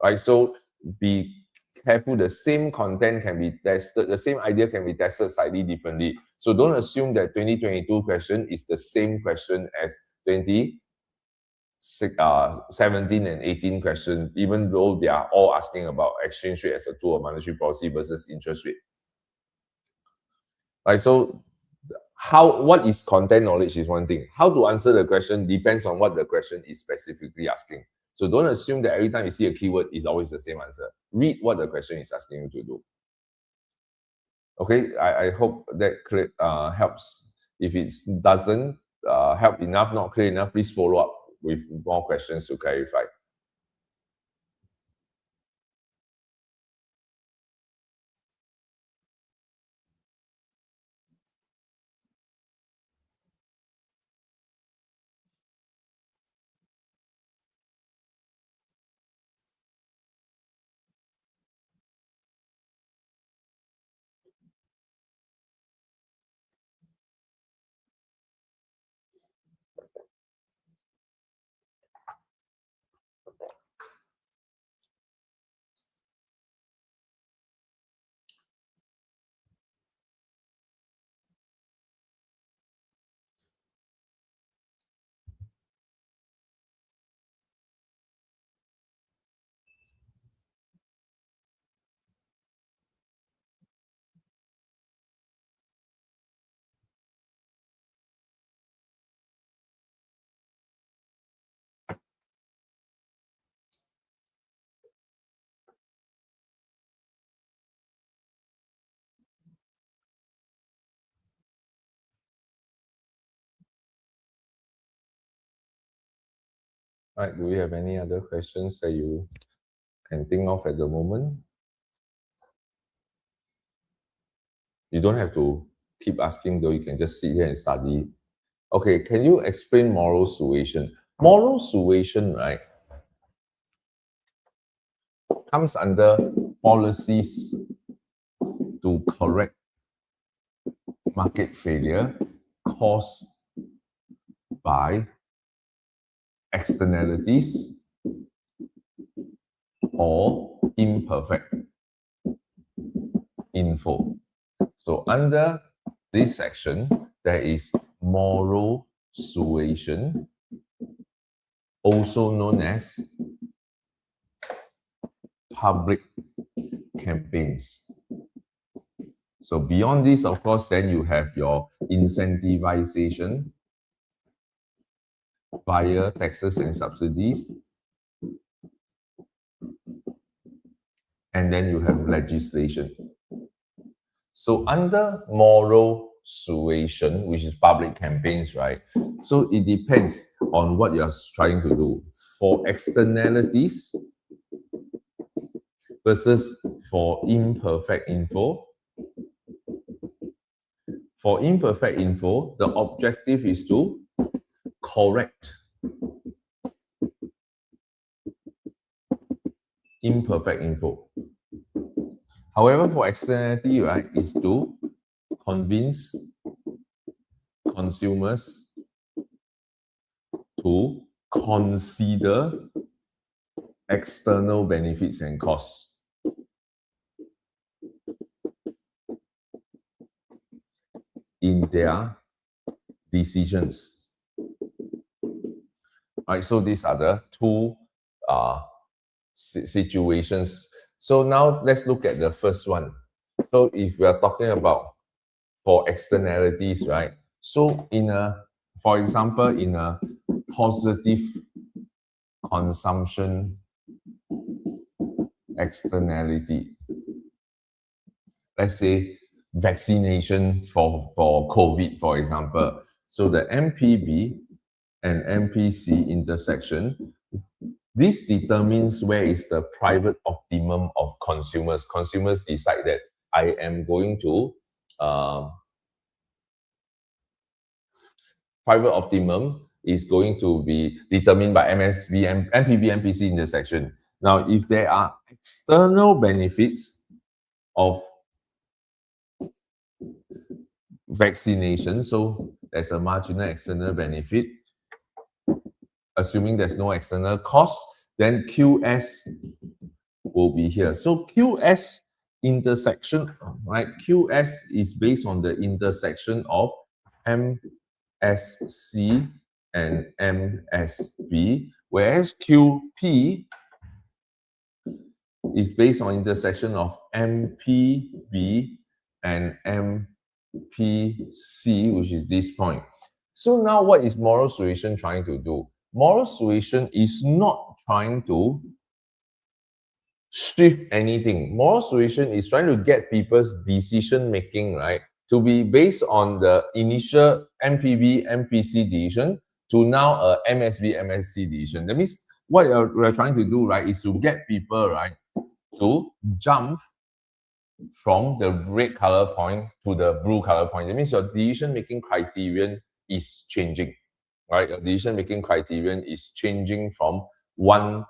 Right? So be careful, the same content can be tested, the same idea can be tested slightly differently. So don't assume that 2022 question is the same question as 2017 and 18 questions, even though they are all asking about exchange rate as a tool of monetary policy versus interest rate. Right, so what is content knowledge is one thing. How to answer the question depends on what the question is specifically asking. So don't assume that every time you see a keyword is always the same answer. Read what the question is asking you to do. Okay, I hope that helps. If it doesn't help enough, not clear enough, please follow up with more questions to clarify. All right, do we have any other questions that you can think of at the moment? You don't have to keep asking though, you can just sit here and study. Okay, can you explain moral suasion? Moral suasion, right, comes under policies to correct market failure caused by externalities or imperfect info. So under this section, there is moral suasion, also known as public campaigns. So beyond this, of course, then you have your incentivization via taxes and subsidies. And then you have legislation. So under moral suasion, which is public campaigns, right? So it depends on what you're trying to do. For externalities versus for imperfect info. For imperfect info, the objective is to correct imperfect info. However, for externality, right, is to convince consumers to consider external benefits and costs. In their decisions. Right, so these are the two situations. So now let's look at the first one. So if we are talking about for externalities, right? So for example, in a positive consumption externality, let's say vaccination for COVID, for example. So the MPB and MPC intersection, this determines where is the private optimum of consumers. Consumers decide that I am going to private optimum is going to be determined by MPB, MPC intersection. Now, if there are external benefits of vaccination, so there's a marginal external benefit, assuming there's no external cost, then QS will be here. So QS intersection, right? QS is based on the intersection of MSC and MSB, whereas QP is based on intersection of MPB and PC, which is this point. So now what is moral suasion trying to do? Moral suasion is not trying to shift anything. Moral suasion is trying to get people's decision making, right, to be based on the initial MPB, MPC decision to now a MSB, MSC decision. That means what we're trying to do, right, is to get people, right, to jump from the red color point to the blue color point. That means your decision-making criterion is changing, right? Your decision-making criterion is changing from one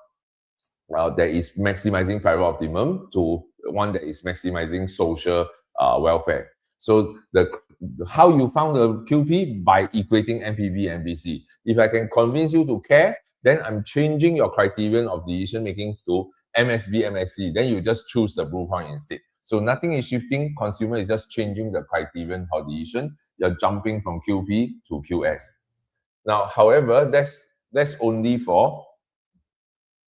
that is maximizing private optimum to one that is maximizing social welfare. So how you found the QP? By equating MPB and MPC. If I can convince you to care, then I'm changing your criterion of decision-making to MSB, MSC. Then you just choose the blue point instead. So nothing is shifting. Consumer is just changing the criterion for decision. You're jumping from QP to QS. Now, however, that's only for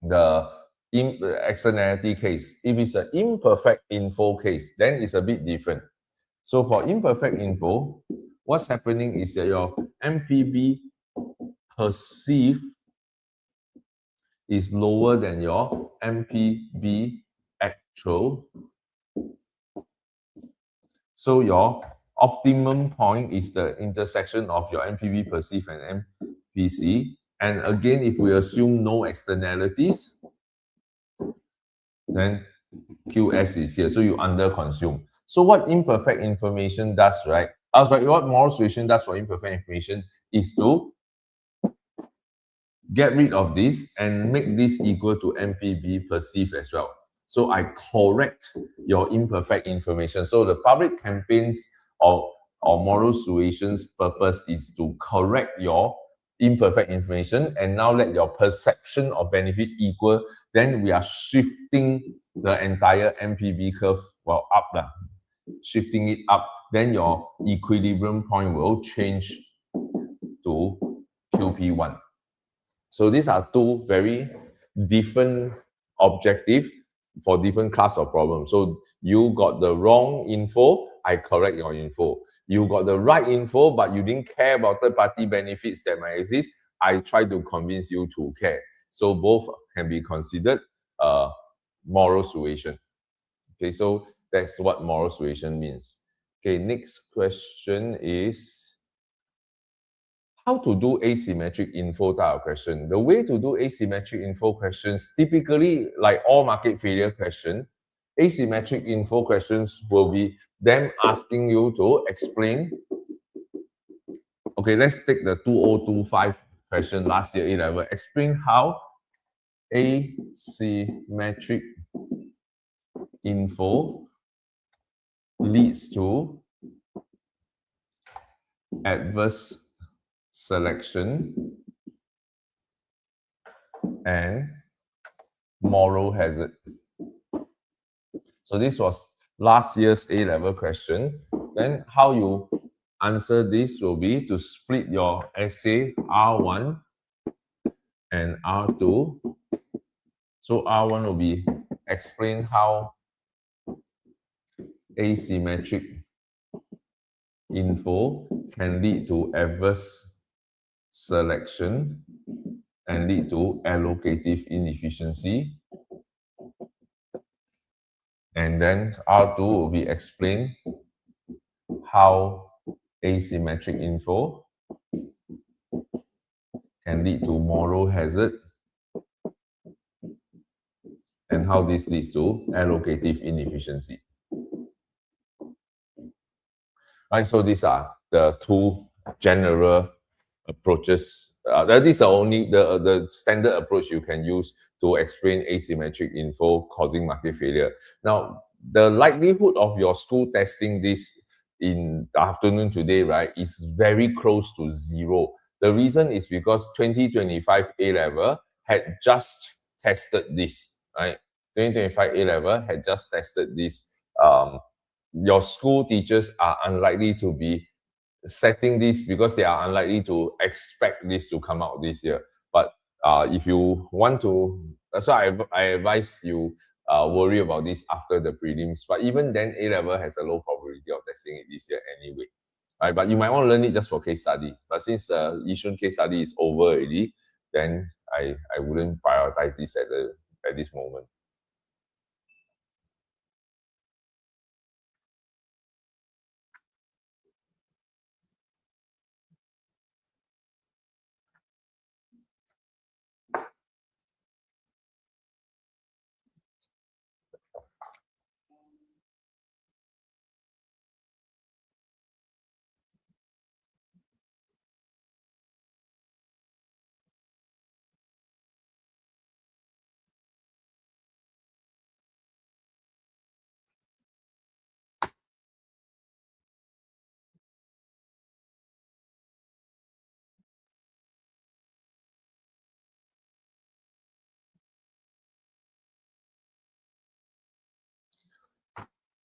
the externality case. If it's an imperfect info case, then it's a bit different. So for imperfect info, what's happening is that your MPB perceived is lower than your MPB actual. So your optimum point is the intersection of your MPB perceived and MPC. And again, if we assume no externalities, then QS is here. So you underconsume. So what imperfect information does, right? What moral suasion does for imperfect information is to get rid of this and make this equal to MPB perceived as well. So I correct your imperfect information. So the public campaigns or moral suasion's purpose is to correct your imperfect information and now let your perception of benefit equal. Then we are shifting the entire MPB curve, well, up, shifting it up. Then your equilibrium point will change to QP1. So these are two very different objectives for different class of problems. So you got the wrong info, I correct your info. You got the right info, but you didn't care about third-party benefits that might exist. I try to convince you to care. So both can be considered moral suasion. Okay, so that's what moral suasion means. Okay, next question is how to do asymmetric info type of question. The way to do asymmetric info questions, typically, like all market failure questions, asymmetric info questions will be them asking you to explain. Okay, let's take the 2025 question last year A-level. Explain how asymmetric info leads to adverse selection and moral hazard. So this was last year's A-level question. Then how you answer this will be to split your essay R1 and R2. So R1 will be explain how asymmetric info can lead to adverse selection and lead to allocative inefficiency. And then R2 will be explain how asymmetric info can lead to moral hazard and how this leads to allocative inefficiency. Right, so these are the two general approaches. These are only the standard approach you can use to explain asymmetric info causing market failure. Now, the likelihood of your school testing this in the afternoon today, right, is very close to zero. The reason is because 2025 A-level had just tested this, right? 2025 A-level had just tested this. Your school teachers are unlikely to be setting this because they are unlikely to expect this to come out this year. But if you want to, so I advise you worry about this after the prelims. But even then, A-level has a low probability of testing it this year anyway. Right? But you might want to learn it just for case study. But since the Yishun case study is over already, then I wouldn't prioritize this at this moment.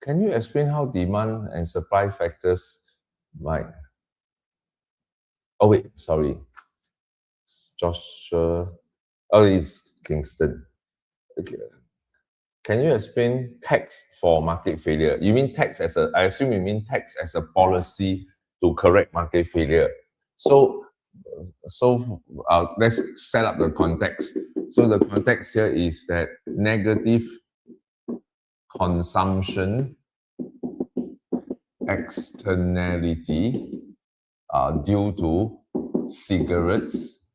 Can you explain how demand and supply factors might... Oh wait, sorry. Joshua. Oh, it's Kingston. Okay. Can you explain tax for market failure? You mean tax as a, I assume you mean tax as a policy to correct market failure. So let's set up the context. So the context here is that negative consumption externality due to cigarettes,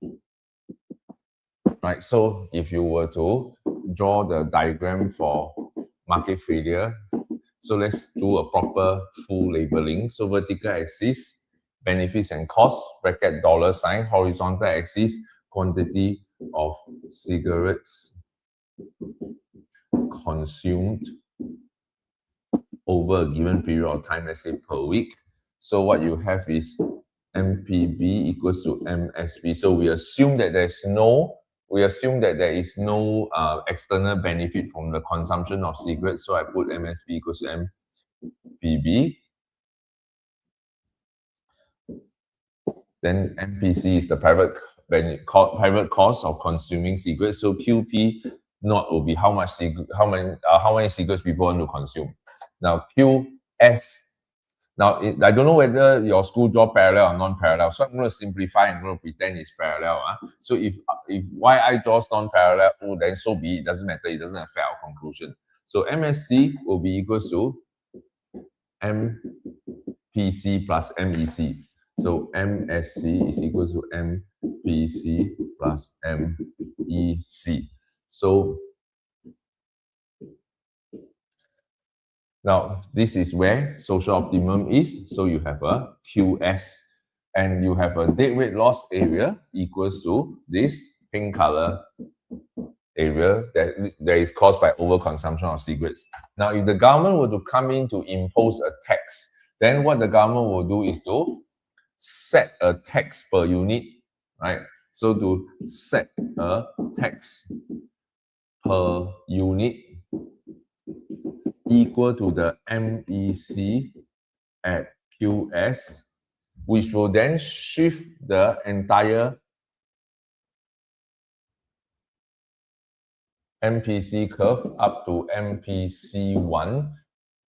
right? So if you were to draw the diagram for market failure, so let's do a proper full labeling. So vertical axis, benefits and costs, bracket dollar sign, horizontal axis, quantity of cigarettes consumed over a given period of time, let's say per week. So what you have is MPB equals to MSB. So we assume that there is no external benefit from the consumption of cigarettes. So I put MSB equals to MPB. Then MPC is the private cost of consuming cigarettes. So QP naught will be how many cigarettes people want to consume. Now QS. Now, I don't know whether your school draw parallel or non-parallel, so I'm going to simplify and I'm going to pretend it's parallel. So if YI draws non-parallel, oh, then so be it. Doesn't matter. It doesn't affect our conclusion. So MSC will be equals to MPC plus MEC. So MSC is equals to MPC plus MEC. So now, this is where social optimum is. So you have a QS and you have a dead weight loss area equals to this pink color area that is caused by overconsumption of cigarettes. Now, if the government were to come in to impose a tax, then what the government will do is to set a tax per unit, right? So to set a tax per unit equal to the MEC at QS, which will then shift the entire MPC curve up to MPC1,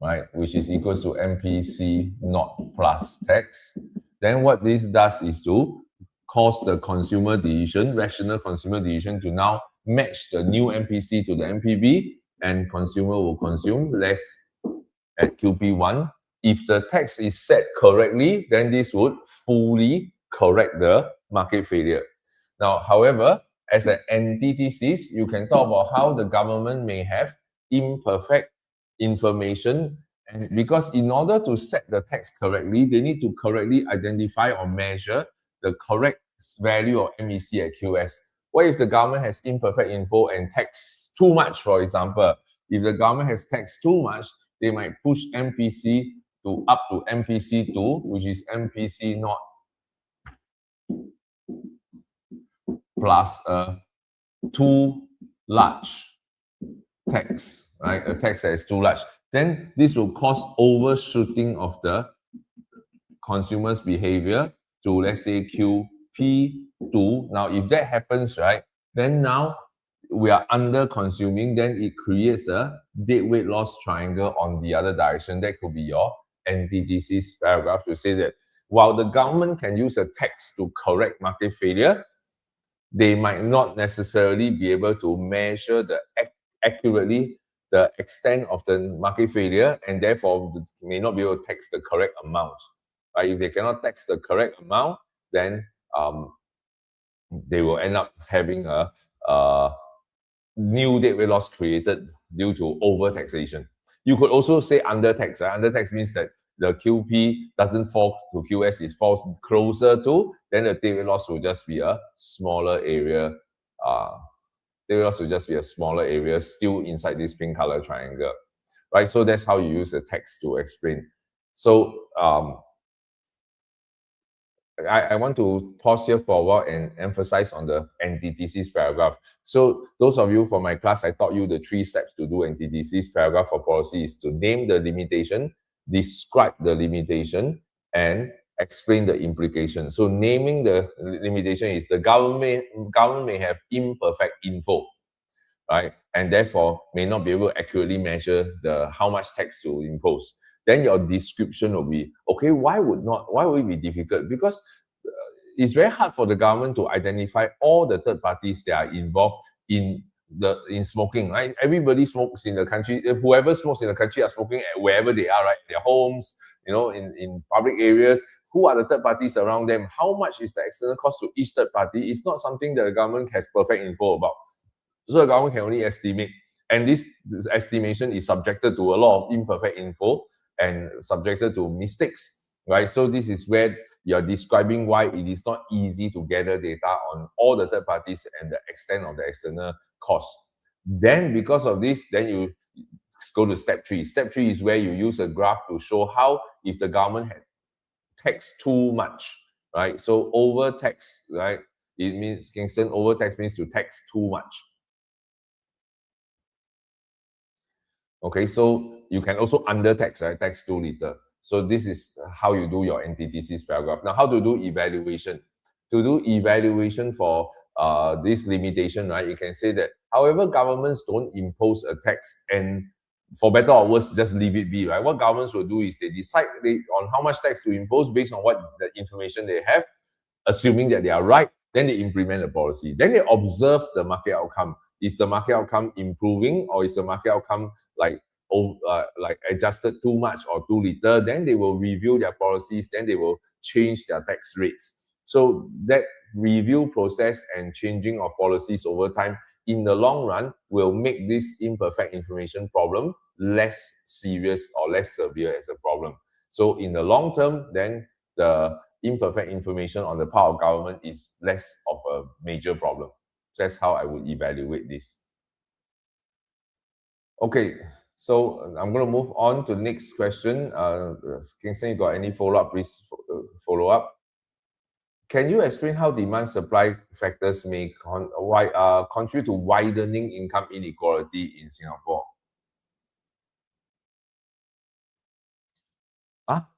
right, which is equal to MPC naught plus tax. Then what this does is to cause the consumer decision, rational consumer decision, to now match the new MPC to the MPB, and consumer will consume less at QP1. If the tax is set correctly, then this would fully correct the market failure. Now, however, as an antithesis, you can talk about how the government may have imperfect information, and because in order to set the tax correctly, they need to correctly identify or measure the correct value of MEC at QS. What if the government has imperfect info and tax too much, for example? If the government has taxed too much, they might push MPC to up to MPC2, which is MPC naught plus a too large tax, right? A tax that is too large. Then this will cause overshooting of the consumer's behavior to, let's say, QP2. Now, if that happens, right, then now we are under consuming, then it creates a deadweight loss triangle on the other direction. That could be your antithesis paragraph to say that while the government can use a tax to correct market failure, they might not necessarily be able to measure accurately the extent of the market failure, and therefore may not be able to tax the correct amount. Right? If they cannot tax the correct amount, then they will end up having a new deadweight loss created due to overtaxation. You could also say undertax. Right? Undertax means that the QP doesn't fall to QS, it falls closer to, then the deadweight loss will just be a smaller area. Deadweight loss will just be a smaller area still inside this pink color triangle. Right? So that's how you use the text to explain. So I want to pause here for a while and emphasize on the antithesis paragraph. So those of you from my class, I taught you the 3 steps to do antithesis paragraph for policy is to name the limitation, describe the limitation, and explain the implication. So naming the limitation is the government may have imperfect info, right? And therefore may not be able to accurately measure how much tax to impose. Then your description will be, okay, why would it be difficult? Because it's very hard for the government to identify all the third parties that are involved in smoking, right? Everybody smokes in the country. Whoever smokes in the country are smoking at wherever they are, right? Their homes, in public areas. Who are the third parties around them? How much is the external cost to each third party? It's not something that the government has perfect info about. So the government can only estimate. And this estimation is subjected to a lot of imperfect info and subjected to mistakes, right? So this is where you're describing why it is not easy to gather data on all the third parties and the extent of the external cost. Then because of this, then you go to step 3. Step 3 is where you use a graph to show how if the government had taxed too much, right? So overtax, right? It means, Kingston, overtax means to tax too much. Okay, so you can also undertax, right? Tax too little. So this is how you do your antithesis paragraph. Now, how to do evaluation? To do evaluation for this limitation, right? You can say that, however, governments don't impose a tax, and for better or worse, just leave it be, right? What governments will do is they decide on how much tax to impose based on what the information they have, assuming that they are right, then they implement the policy. Then they observe the market outcome. Is the market outcome improving, or is the market outcome like adjusted too much or too little? Then they will review their policies, then they will change their tax rates. So that review process and changing of policies over time in the long run will make this imperfect information problem less serious or less severe as a problem. So in the long term, then the imperfect information on the part of government is less of a major problem. That's how I would evaluate this. Okay, so I'm going to move on to the next question. Kingston, you got any follow-up? Please follow up. Can you explain how demand-supply factors may contribute to widening income inequality in Singapore?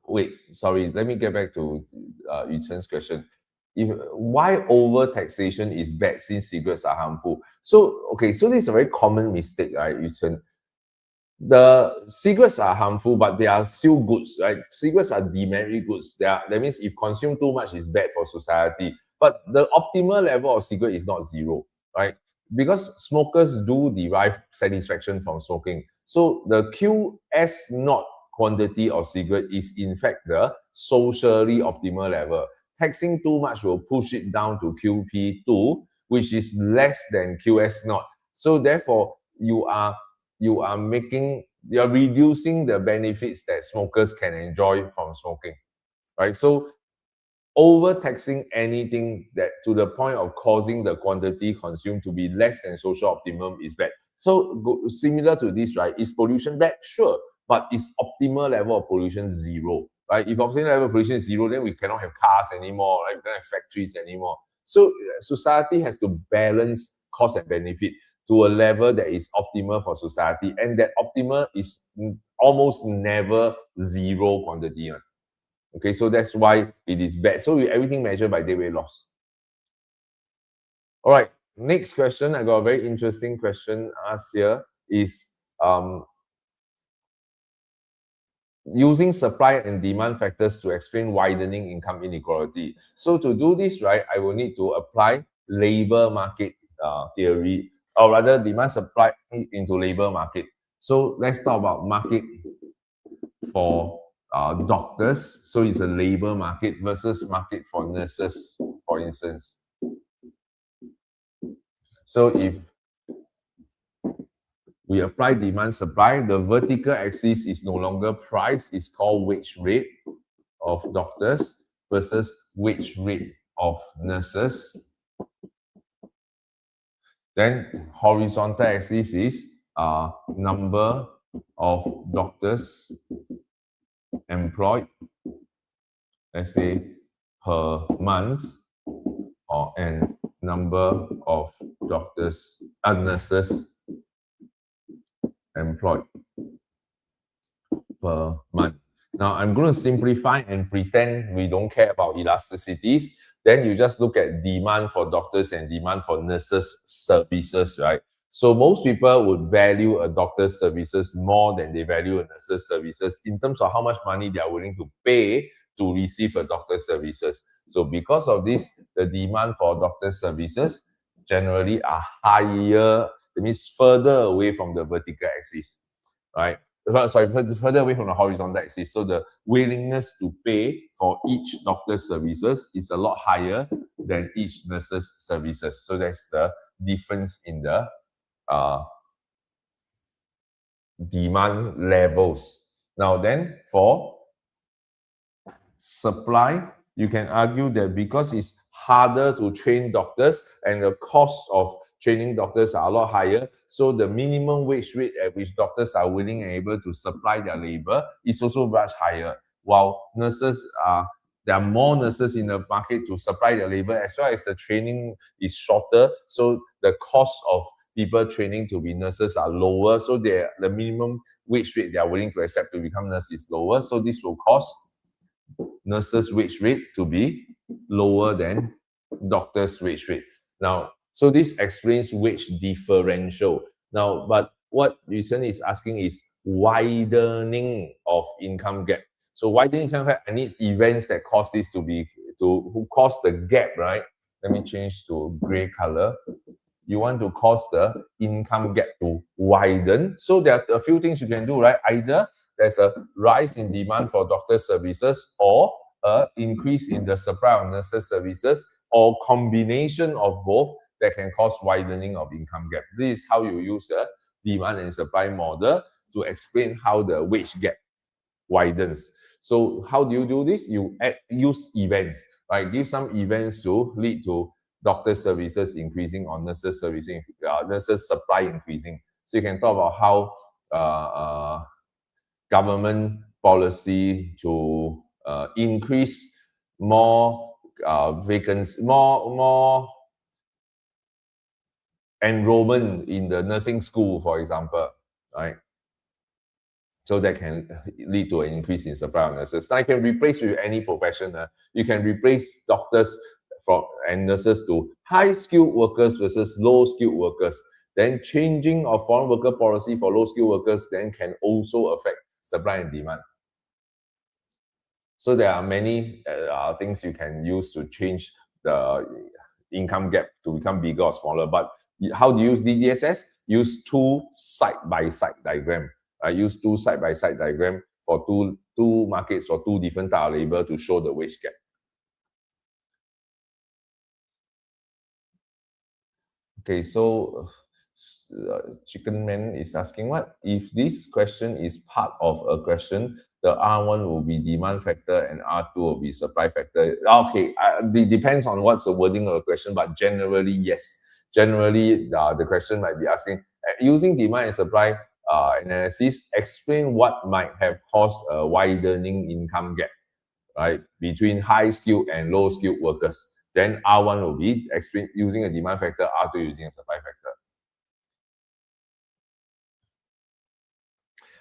Wait, sorry. Let me get back to Yu-Chen's question. Why over-taxation is bad since cigarettes are harmful? So, okay, so this is a very common mistake, right, Yu-Chen? The cigarettes are harmful, but they are still goods, right? Cigarettes are demerit goods. That means if consumed too much, is bad for society. But the optimal level of cigarette is not 0, right? Because smokers do derive satisfaction from smoking. So the QS0 quantity of cigarette is in fact the socially optimal level. Taxing too much will push it down to QP2, which is less than QS0. So therefore, you're reducing the benefits that smokers can enjoy from smoking, right? So overtaxing anything that to the point of causing the quantity consumed to be less than social optimum is bad. So similar to this, right? Is pollution bad? Sure. But is optimal level of pollution 0, right? If optimal level of pollution is 0, then we cannot have cars anymore, right? We cannot have factories anymore. So society has to balance cost and benefit to a level that is optimal for society. And that optimal is almost never 0 quantity. Okay, so that's why it is bad. So everything measured by deadweight loss. All right, next question, I got a very interesting question asked here is using supply and demand factors to explain widening income inequality. So to do this, right, I will need to apply labor market theory, or rather demand supply into labor market. So let's talk about market for doctors. So it's a labor market versus market for nurses, for instance. So if we apply demand supply, the vertical axis is no longer price, it's called wage rate of doctors versus wage rate of nurses. Then horizontal axis is number of doctors employed, let's say per month, and number of doctors and nurses employed per month. Now I'm going to simplify and pretend we don't care about elasticities. Then you just look at demand for doctors and demand for nurses services, right? So most people would value a doctor's services more than they value a nurse's services in terms of how much money they are willing to pay to receive a doctor's services. So because of this, the demand for doctor's services generally are higher. That means further away from the vertical axis, right? Sorry, further away from the horizontal axis. So the willingness to pay for each doctor's services is a lot higher than each nurse's services. So that's the difference in the demand levels. Now then, for supply, you can argue that because it's harder to train doctors and the cost of training doctors are a lot higher, so the minimum wage rate at which doctors are willing and able to supply their labor is also much higher. While nurses there are more nurses in the market to supply the labor, as well as the training is shorter, so the cost of people training to be nurses are lower, so the minimum wage rate they are willing to accept to become nurse is lower, so this will cause nurses' wage rate to be lower than doctors' wage rate. Now, so this explains wage differential. Now, but what Yusen is asking is widening of income gap. So widening income gap, I need events that cause this who cause the gap, right? Let me change to gray color. You want to cause the income gap to widen. So there are a few things you can do, right? Either there's a rise in demand for doctor services, or an increase in the supply of nurses services, or combination of both that can cause widening of income gap. This is how you use the demand and supply model to explain how the wage gap widens. So how do you do this? You use events, right? Give some events to lead to doctor services increasing or nurses servicing, nurses supply increasing. So you can talk about how government policy to increase more vacancies, more enrollment in the nursing school, for example, right? So that can lead to an increase in supply of nurses. Now, you can replace with any profession. You can replace doctors and nurses to high-skilled workers versus low-skilled workers. Then changing of foreign worker policy for low-skilled workers then can also affect supply and demand. So there are many things you can use to change the income gap to become bigger or smaller. But how do you use DDSS? Use two side-by-side diagram. Use two side-by-side diagram for two markets for two different types of labor to show the wage gap. Okay, so Chicken Man is asking, what if this question is part of a question? The R1 will be demand factor and R2 will be supply factor. Okay, it depends on what's the wording of the question, but generally, yes. Generally, the question might be asking, using demand and supply analysis, explain what might have caused a widening income gap, right, between high-skilled and low-skilled workers. Then R1 will be explain using a demand factor, R2 using a supply factor.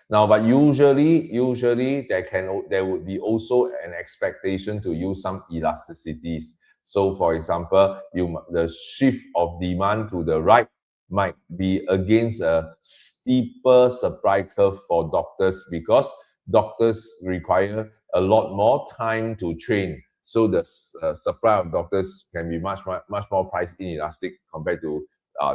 Now, but usually there would be also an expectation to use some elasticities. So for example, the shift of demand to the right might be against a steeper supply curve for doctors because doctors require a lot more time to train. So the supply of doctors can be much more price inelastic compared to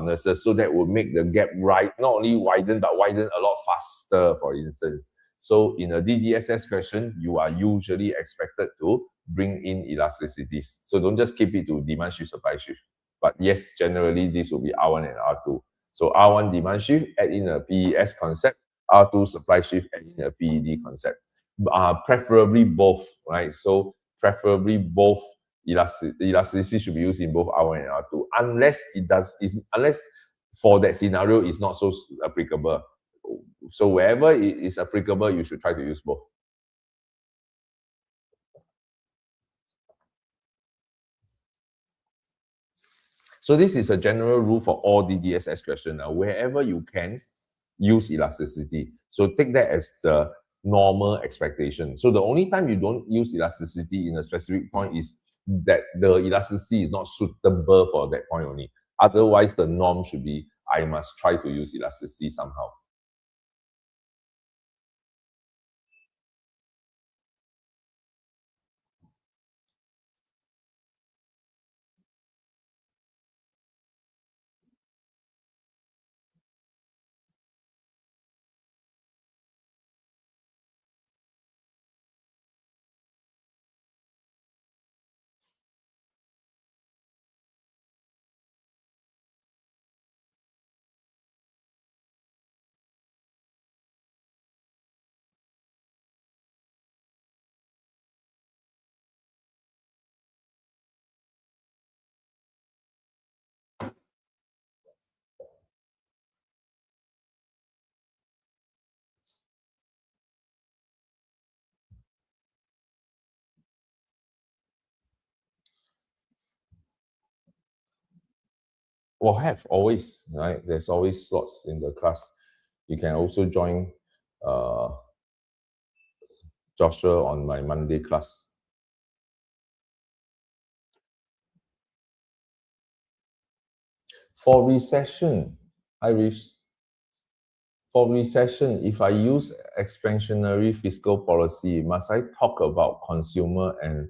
nurses. So that would make the gap not only widen, but widen a lot faster, for instance. So in a DDSS question, you are usually expected to bring in elasticities. So don't just keep it to demand shift, supply shift. But yes, generally this will be R1 and R2. So R1 demand shift, add in a PES concept, R2 supply shift, add in a PED concept. Preferably both, right? So preferably both elasticity should be used in both R1 and R2, unless for that scenario it's not so applicable. So wherever it is applicable, you should try to use both. So this is a general rule for all DDSS questions. Now, wherever you can, use elasticity. So take that as the normal expectation. So the only time you don't use elasticity in a specific point is that the elasticity is not suitable for that point only. Otherwise, the norm should be, I must try to use elasticity somehow. Well, have always, right? There's always slots in the class. You can also join Joshua on my Monday class. For recession, high risk. For recession, if I use expansionary fiscal policy, must I talk about consumer and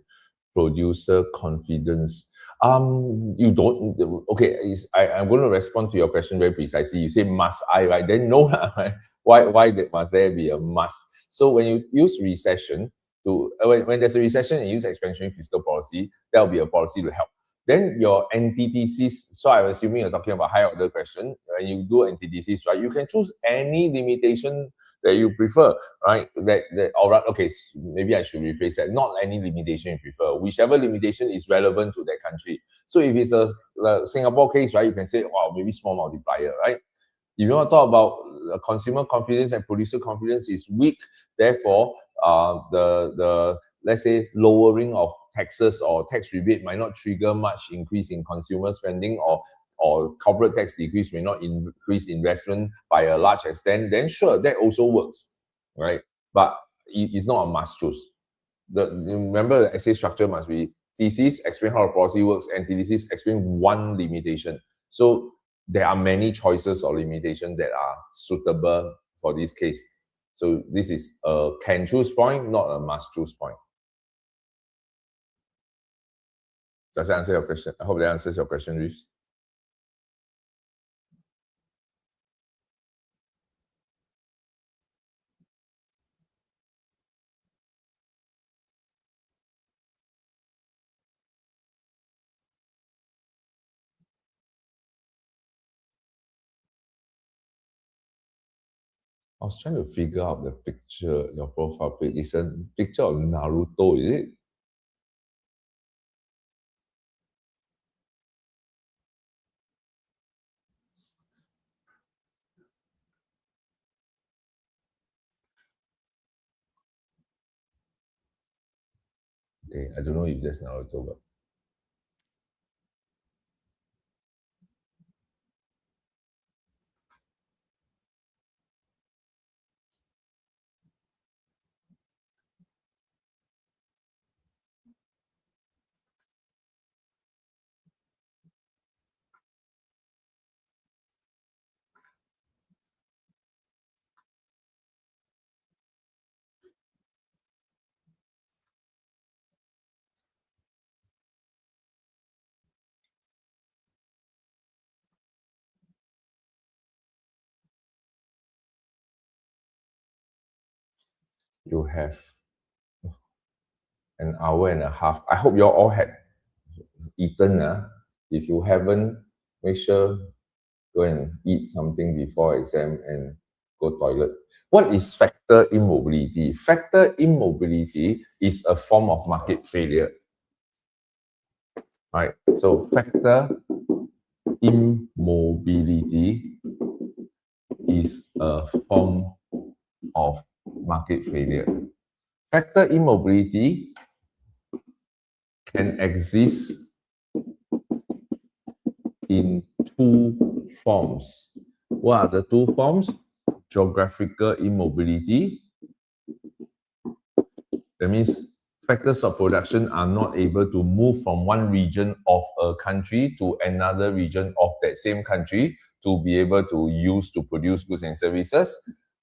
producer confidence? You don't. Okay, I'm going to respond to your question very precisely. You say must I, right? Then no, right? Why must there be a must? So when you use recession when there's a recession and you use expansionary fiscal policy, that will be a policy to help. Then your antithesis, so I'm assuming you're talking about higher order question. When you do antithesis, right, you can choose any limitation that you prefer, right? All right, okay, maybe I should rephrase that. Not any limitation you prefer, whichever limitation is relevant to that country. So if it's a Singapore case, right, you can say, wow, maybe small multiplier, right? If you want to talk about consumer confidence and producer confidence is weak, therefore, the let's say lowering of taxes or tax rebate might not trigger much increase in consumer spending, or corporate tax decrease may not increase investment by a large extent, then sure, that also works, right? But it's not a must choose. Remember, the essay structure must be thesis, explain how the policy works, and antithesis, explain one limitation. So there are many choices or limitations that are suitable for this case. So this is a can choose point, not a must choose point. Does that answer your question? I hope that answers your question, Reese. I was trying to figure out the picture, your profile pic. It's a picture of Naruto, is it? Okay, I don't know if that's Naruto, but you have an hour and a half. I hope you all had eaten. If you haven't, make sure go and eat something before exam and go toilet. What is factor immobility? Factor immobility is a form of market failure. Right? So factor immobility is a form of market failure. Factor immobility can exist in two forms. What are the two forms? Geographical immobility. That means factors of production are not able to move from one region of a country to another region of that same country to be able to use to produce goods and services,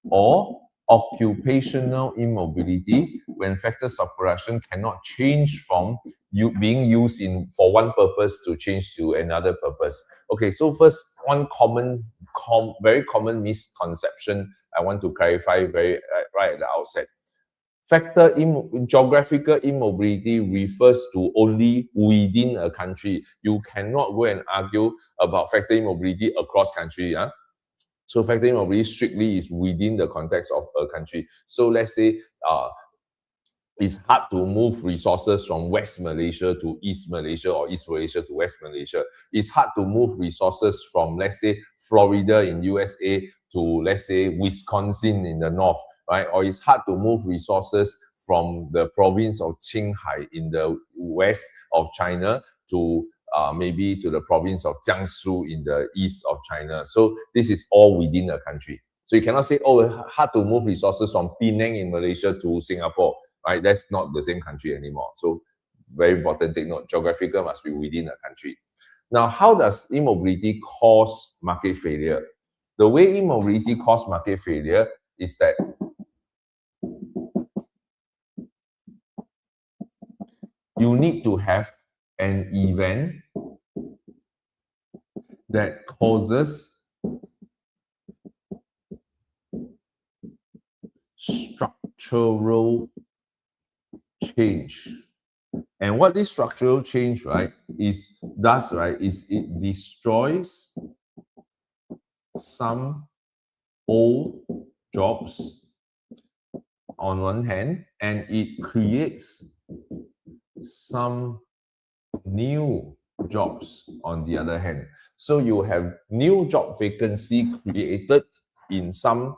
or occupational immobility, when factors of production cannot change from being used for one purpose to change to another purpose. Okay, so first, one very common misconception I want to clarify right at the outset. Geographical immobility refers to only within a country. You cannot go and argue about factor immobility across country. So factor immobility strictly is within the context of a country. So let's say it's hard to move resources from West Malaysia to East Malaysia or East Malaysia to West Malaysia. It's hard to move resources from, let's say, Florida in USA to, let's say, Wisconsin in the north, right? Or it's hard to move resources from the province of Qinghai in the west of China to maybe to the province of Jiangsu in the east of China. So this is all within a country. So you cannot say, oh, hard to move resources from Penang in Malaysia to Singapore. Right, that's not the same country anymore. So very important, take note, geographical must be within a country. Now, how does immobility cause market failure? The way immobility causes market failure is that you need to have an event that causes structural change. And what this structural change, right, is it destroys some old jobs on one hand, and it creates some new jobs on the other hand. So you have new job vacancy created in some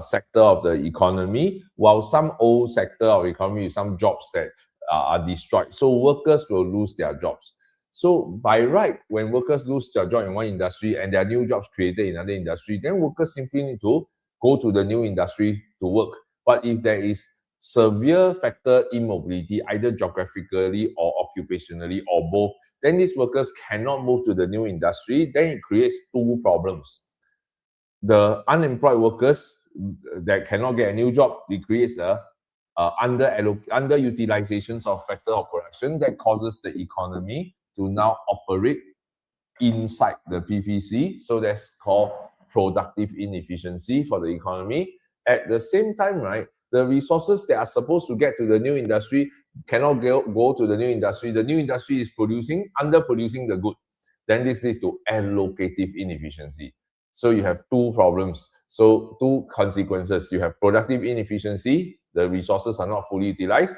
sector of the economy, while some old sector of economy, some jobs that are destroyed. So workers will lose their jobs. So by right, when workers lose their job in one industry and there are new jobs created in another industry, then workers simply need to go to the new industry to work. But if there is severe factor immobility, either geographically or occupationally or both, then these workers cannot move to the new industry. Then it creates two problems. The unemployed workers that cannot get a new job, it creates a underutilizations of factor of production that causes the economy to now operate inside the PPC. So that's called productive inefficiency for the economy. At the same time, right, the resources that are supposed to get to the new industry cannot go to the new industry. The new industry is underproducing the good. Then this leads to allocative inefficiency. So you have two problems. So two consequences. You have productive inefficiency. The resources are not fully utilized.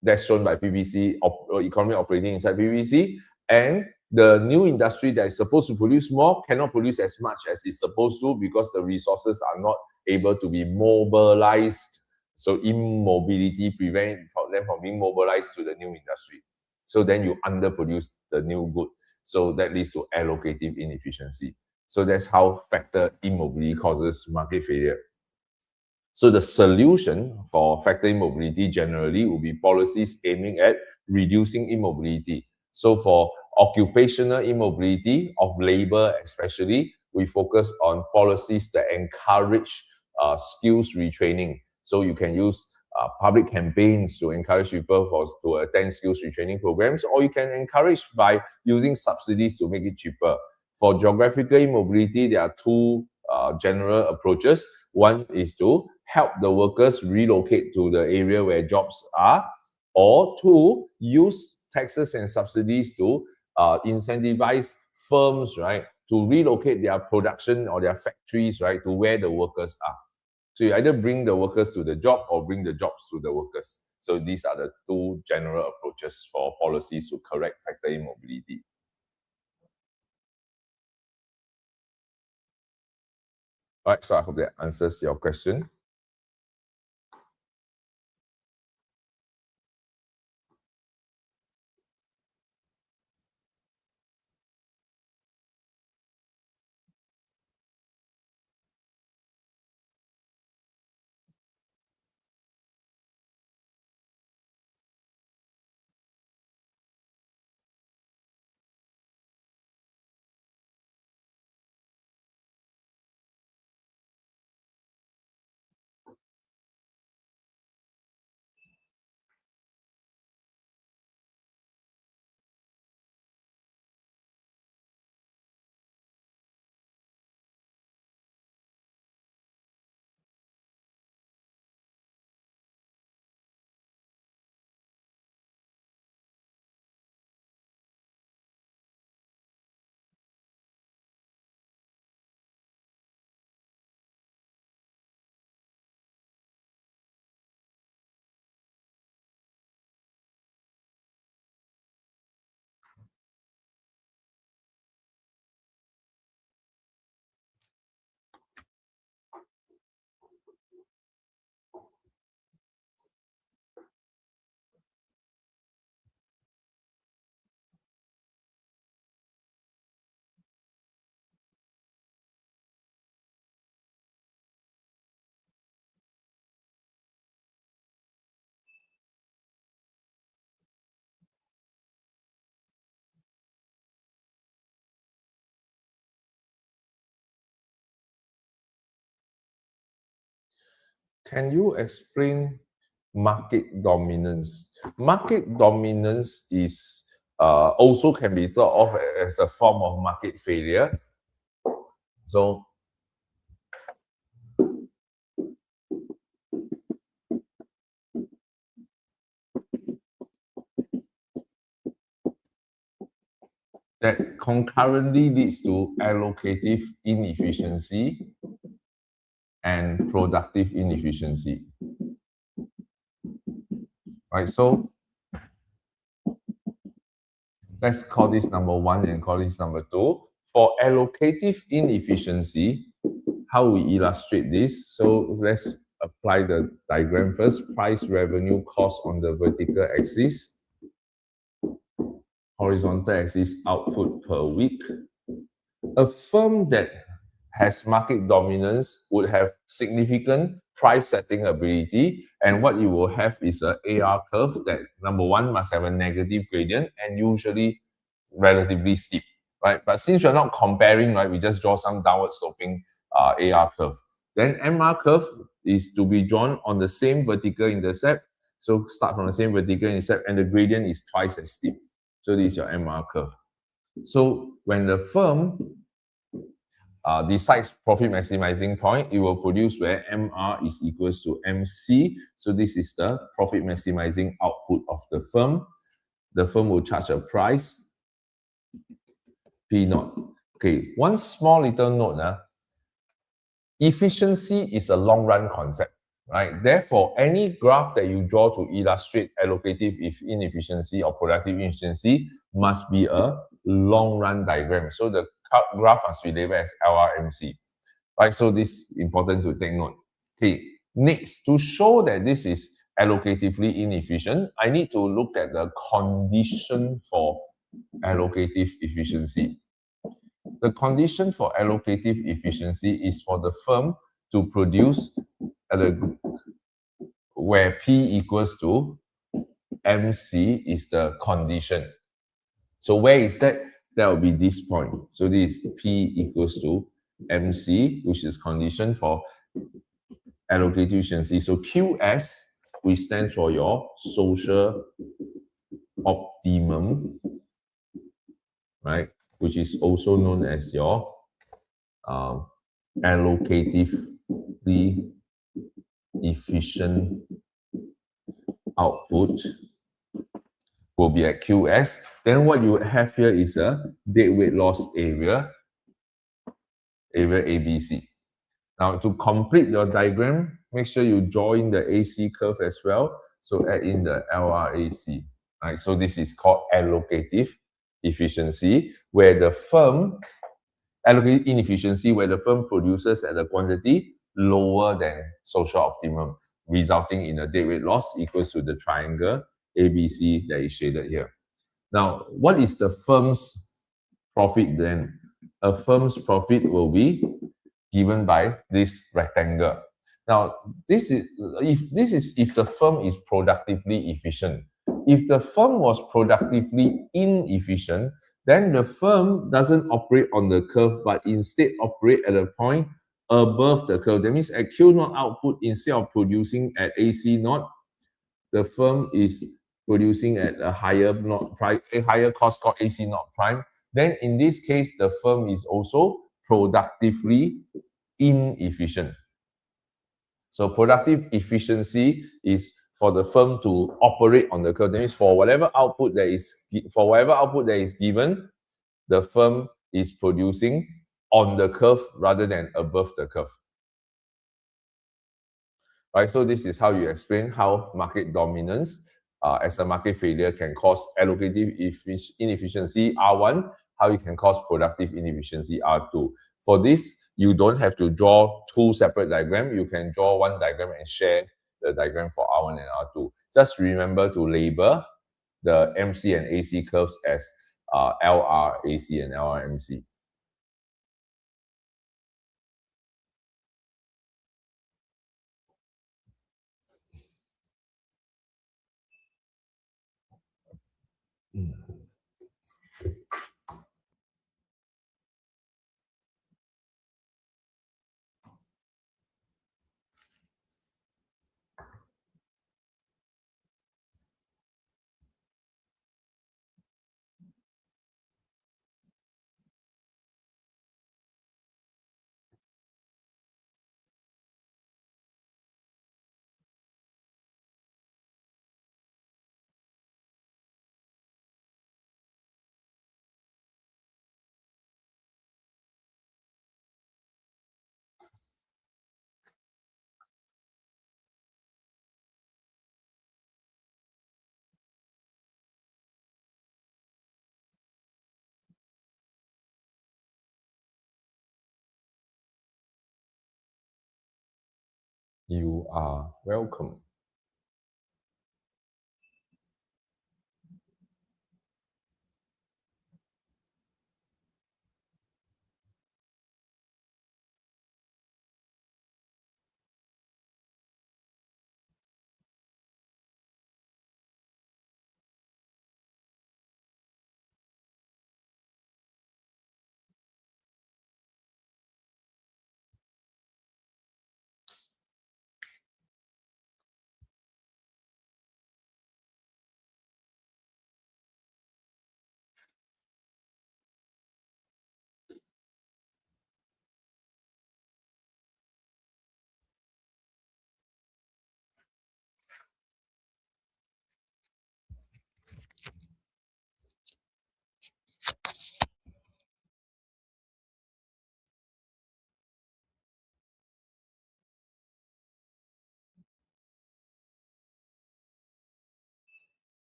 That's shown by PPC, economy operating inside PPC. And the new industry that is supposed to produce more cannot produce as much as it's supposed to because the resources are not able to be mobilized. So immobility prevents them from being mobilized to the new industry. So then you underproduce the new good. So that leads to allocative inefficiency. So that's how factor immobility causes market failure. So the solution for factor immobility generally will be policies aiming at reducing immobility. So for occupational immobility of labor especially, we focus on policies that encourage skills retraining. So you can use public campaigns to encourage people to attend skills retraining programs, or you can encourage by using subsidies to make it cheaper. For geographical immobility, there are two general approaches. One is to help the workers relocate to the area where jobs are, or two, use taxes and subsidies to incentivize firms, right, to relocate their production or their factories, right, to where the workers are. So you either bring the workers to the job or bring the jobs to the workers. So these are the two general approaches for policies to correct factor in mobility. All right, so I hope that answers your question. Can you explain market dominance? Market dominance is also can be thought of as a form of market failure. So that concurrently leads to allocative inefficiency and productive inefficiency. Right, so let's call this number one and call this number two. For allocative inefficiency, how we illustrate this? So let's apply the diagram first. Price, revenue, cost on the vertical axis. Horizontal axis, output per week. A firm that has market dominance would have significant price setting ability, and what you will have is an AR curve that, number one, must have a negative gradient and usually relatively steep, right? But since we're not comparing, right, we just draw some downward sloping AR curve. Then MR curve is to be drawn on the same vertical intercept. So start from the same vertical intercept, and the gradient is twice as steep. So this is your MR curve. So when the firm decides profit maximizing point, it will produce where MR is equals to MC. So this is the profit maximizing output of the firm. The firm will charge a price, P naught. Okay, one small little note. Efficiency is a long run concept, right? Therefore, any graph that you draw to illustrate allocative inefficiency or productive inefficiency must be a long run diagram. So the graph must be labeled as LRMC, right? So this is important to take note. Okay, next, to show that this is allocatively inefficient, I need to look at the condition for allocative efficiency. The condition for allocative efficiency is for the firm to produce where P equals to MC is the condition. So where is that? That will be this point. So this is P equals to MC, which is condition for allocative efficiency. So QS, which stands for your social optimum, right? Which is also known as your allocative economically efficient output will be at QS. Then what you have here is a dead weight loss area ABC. Now to complete your diagram, make sure you draw in the AC curve as well. So add in the LRAC. Right? So this is called allocative efficiency, where the firm allocative inefficiency, where the firm produces at a quantity lower than social optimum, resulting in a dead weight loss equals to the triangle ABC that is shaded here. Now, what is the firm's profit then? A firm's profit will be given by this rectangle. Now, this is if the firm is productively efficient. If the firm was productively inefficient, then the firm doesn't operate on the curve, but instead operate at a point above the curve. That means at Q naught output, instead of producing at AC naught, the firm is producing at a higher naught price, a higher cost called AC naught prime. Then in this case, the firm is also productively inefficient. So productive efficiency is for the firm to operate on the curve. That means for whatever output that is given, the firm is producing on the curve rather than above the curve. Right, so this is how you explain how market dominance as a market failure can cause allocative inefficiency R1, how you can cause productive inefficiency R2. For this, you don't have to draw two separate diagrams. You can draw one diagram and share the diagram for R1 and R2. Just remember to label the MC and AC curves as LRAC and LRMC. You are welcome.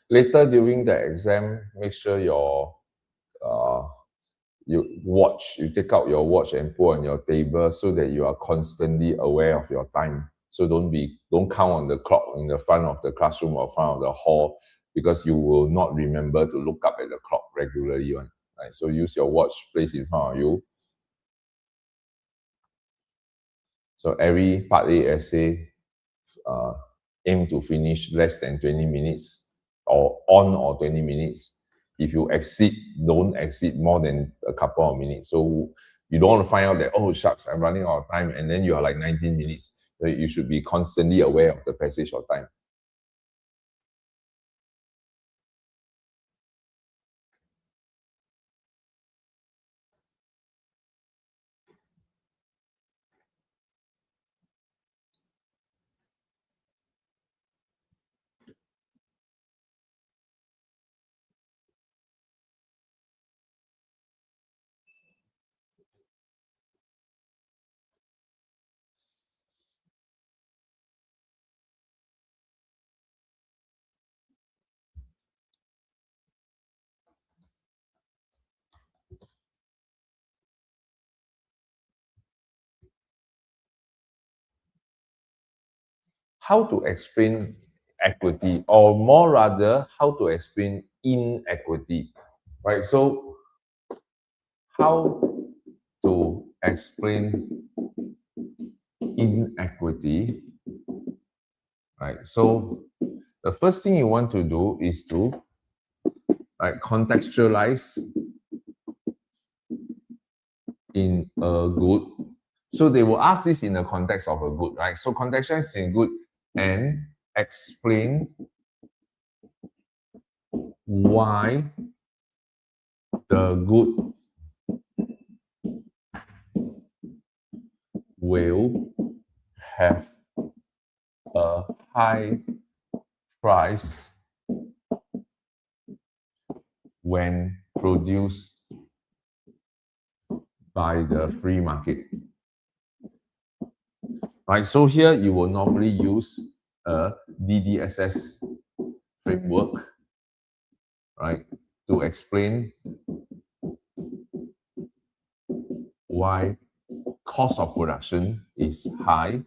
Later during the exam, make sure you take out your watch and put on your table so that you are constantly aware of your time. So don't count on the clock in the front of the classroom or front of the hall, because you will not remember to look up at the clock regularly. Right? So use your watch placed in front of you. So every part A essay, aim to finish less than 20 minutes or 20 minutes. If you don't exceed more than a couple of minutes. So you don't want to find out that, oh, shucks, I'm running out of time, and then you are like 19 minutes. So you should be constantly aware of the passage of time. How to explain equity, or more rather, how to explain inequity, right? So how to explain inequity, right? So the first thing you want to do is to contextualize in a good. So they will ask this in the context of a good, right? So contextualize in good and explain why the good will have a high price when produced by the free market. Right, so here you will normally use a DDSS framework, right, to explain why cost of production is high,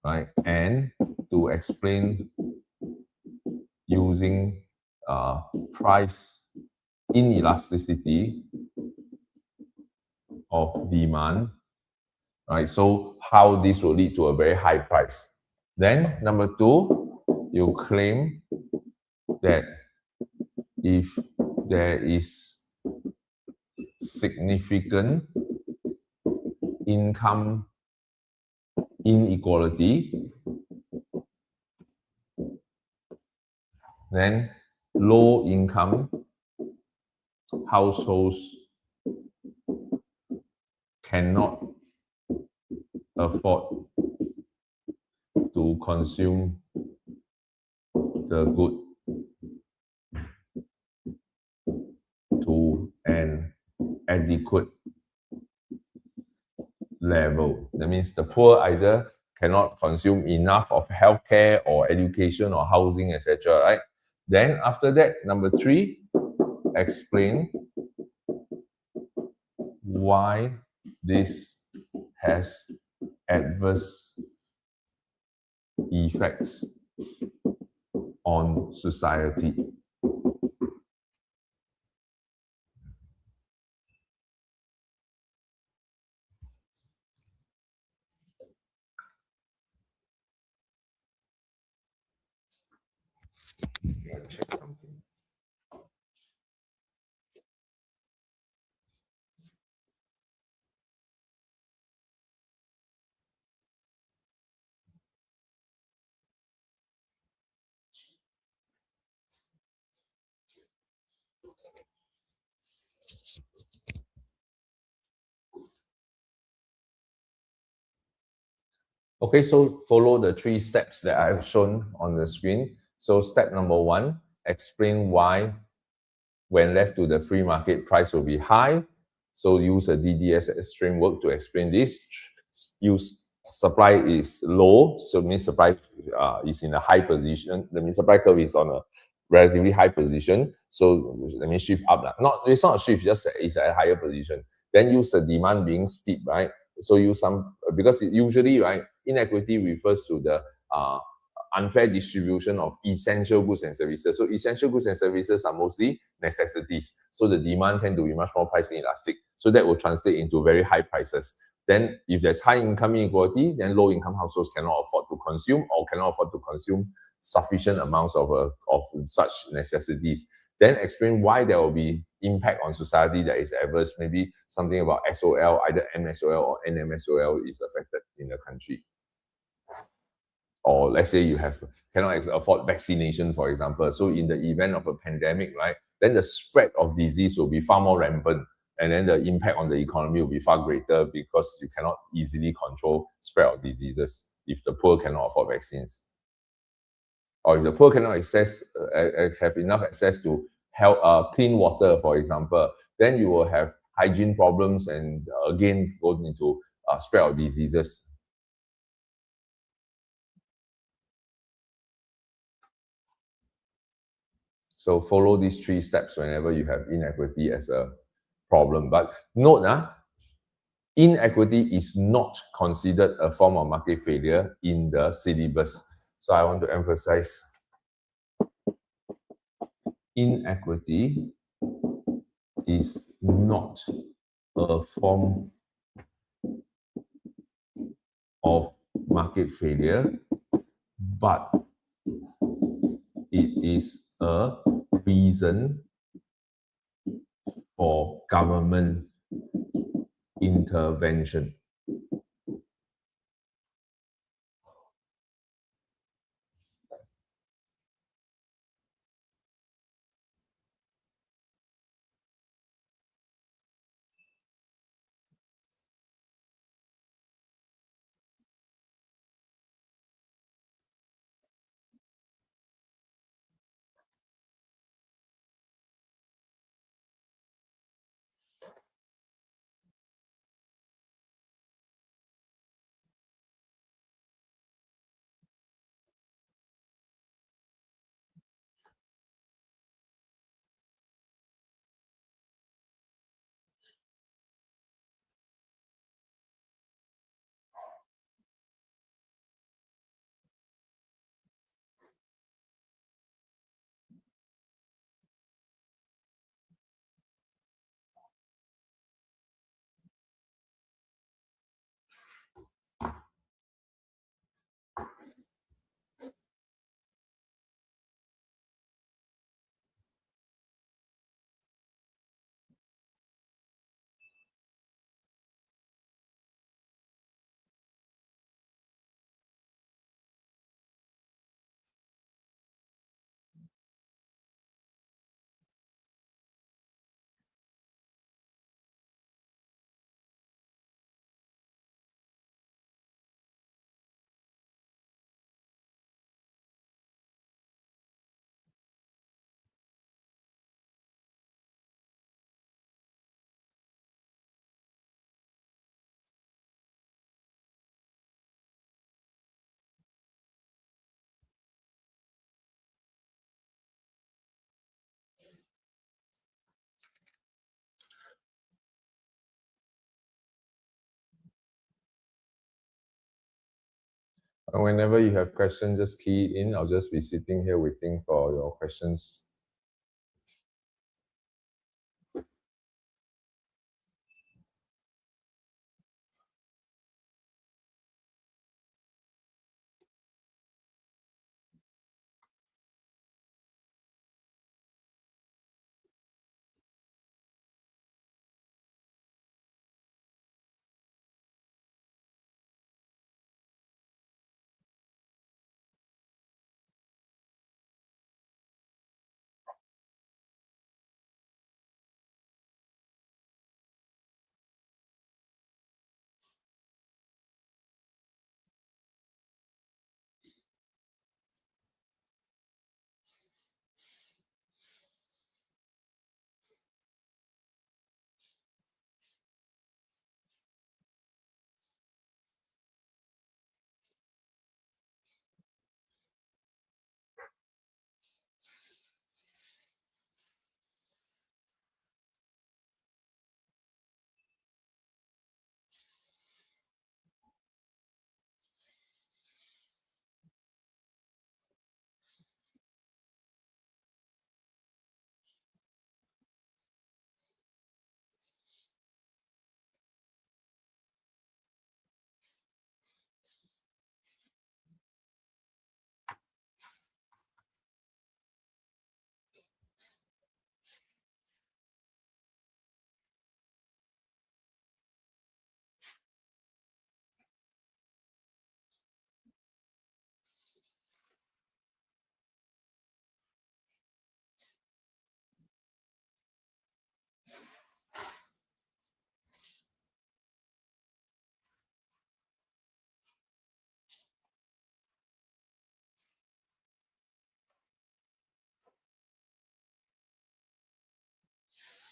right, and to explain using price inelasticity of demand, right? So how this will lead to a very high price. Then number two, you claim that if there is significant income inequality, then low income households cannot afford to consume the good to an adequate level. That means the poor either cannot consume enough of healthcare or education or housing, etc. Right? Then after that, number three, explain why this has adverse effects on society. Check something. Okay, so follow the three steps that I've shown on the screen. So step number one, explain why when left to the free market, price will be high. So use a DDSS framework to explain this. Use supply is low, so it means supply is in a high position. That means supply curve is on a relatively high position. So let me shift up. Not, it's not a shift, just it's at a higher position. Then use the demand being steep, right? So use some, because it usually, right, inequity refers to the unfair distribution of essential goods and services. So essential goods and services are mostly necessities. So the demand tend to be much more price inelastic. So that will translate into very high prices. Then if there's high income inequality, then low income households cannot afford to consume or cannot afford to consume sufficient amounts of such necessities. Then explain why there will be impact on society that is adverse. Maybe something about SOL, either MSOL or NMSOL is affected in the country. Or let's say you cannot afford vaccination, for example. So in the event of a pandemic, right, then the spread of disease will be far more rampant, and then the impact on the economy will be far greater because you cannot easily control spread of diseases if the poor cannot afford vaccines. Or if the poor cannot have enough access to clean water, for example, then you will have hygiene problems and again go into spread of diseases. So follow these 3 steps whenever you have inequity as a problem. But note, inequity is not considered a form of market failure in the syllabus. So I want to emphasize inequity is not a form of market failure, but it is a reason for government intervention. Whenever you have questions, just key in. I'll just be sitting here waiting for your questions.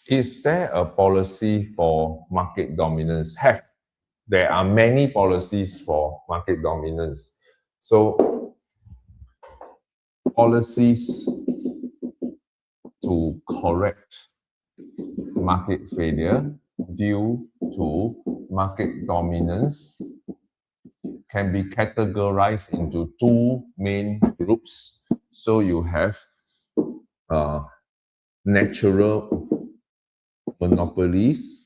Is there a policy for market dominance? There are many policies for market dominance. So policies to correct market failure due to market dominance can be categorized into two main groups. So you have natural monopolies,